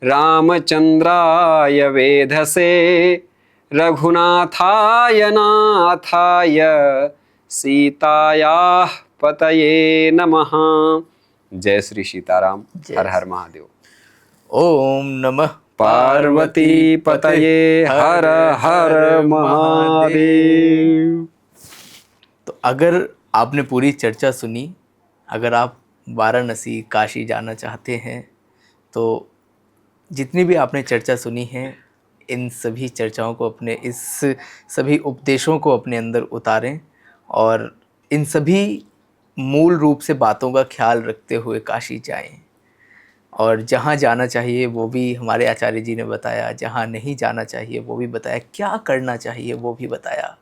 रामचन्द्राय वेधसे रघुनाथाय नाथाय सीतायाः पतये नमः। जय श्री सीताराम। हर हर महादेव। ओम नमः पार्वती पतये हर हर महादेव। तो अगर आपने पूरी चर्चा सुनी, अगर आप वाराणसी काशी जाना चाहते हैं, तो जितनी भी आपने चर्चा सुनी है, इन सभी चर्चाओं को अपने, इस सभी उपदेशों को अपने अंदर उतारें और इन सभी मूल रूप से बातों का ख्याल रखते हुए काशी जाएं। और जहाँ जाना चाहिए वो भी हमारे आचार्य जी ने बताया, जहाँ नहीं जाना चाहिए वो भी बताया, क्या करना चाहिए वो भी बताया।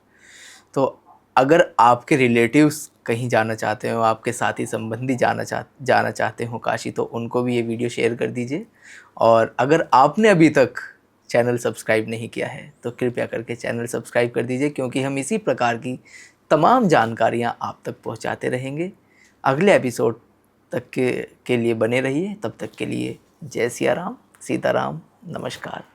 तो अगर आपके रिलेटिव्स कहीं जाना चाहते हो, आपके साथी संबंधी जाना चाहते हो काशी, तो उनको भी ये वीडियो शेयर कर दीजिए। और अगर आपने अभी तक चैनल सब्सक्राइब नहीं किया है तो कृपया करके चैनल सब्सक्राइब कर दीजिए, क्योंकि हम इसी प्रकार की तमाम जानकारियाँ आप तक पहुँचाते रहेंगे। अगले एपिसोड तक के लिए बने रहिए। तब तक के लिए जय सिया राम, सीताराम, नमस्कार।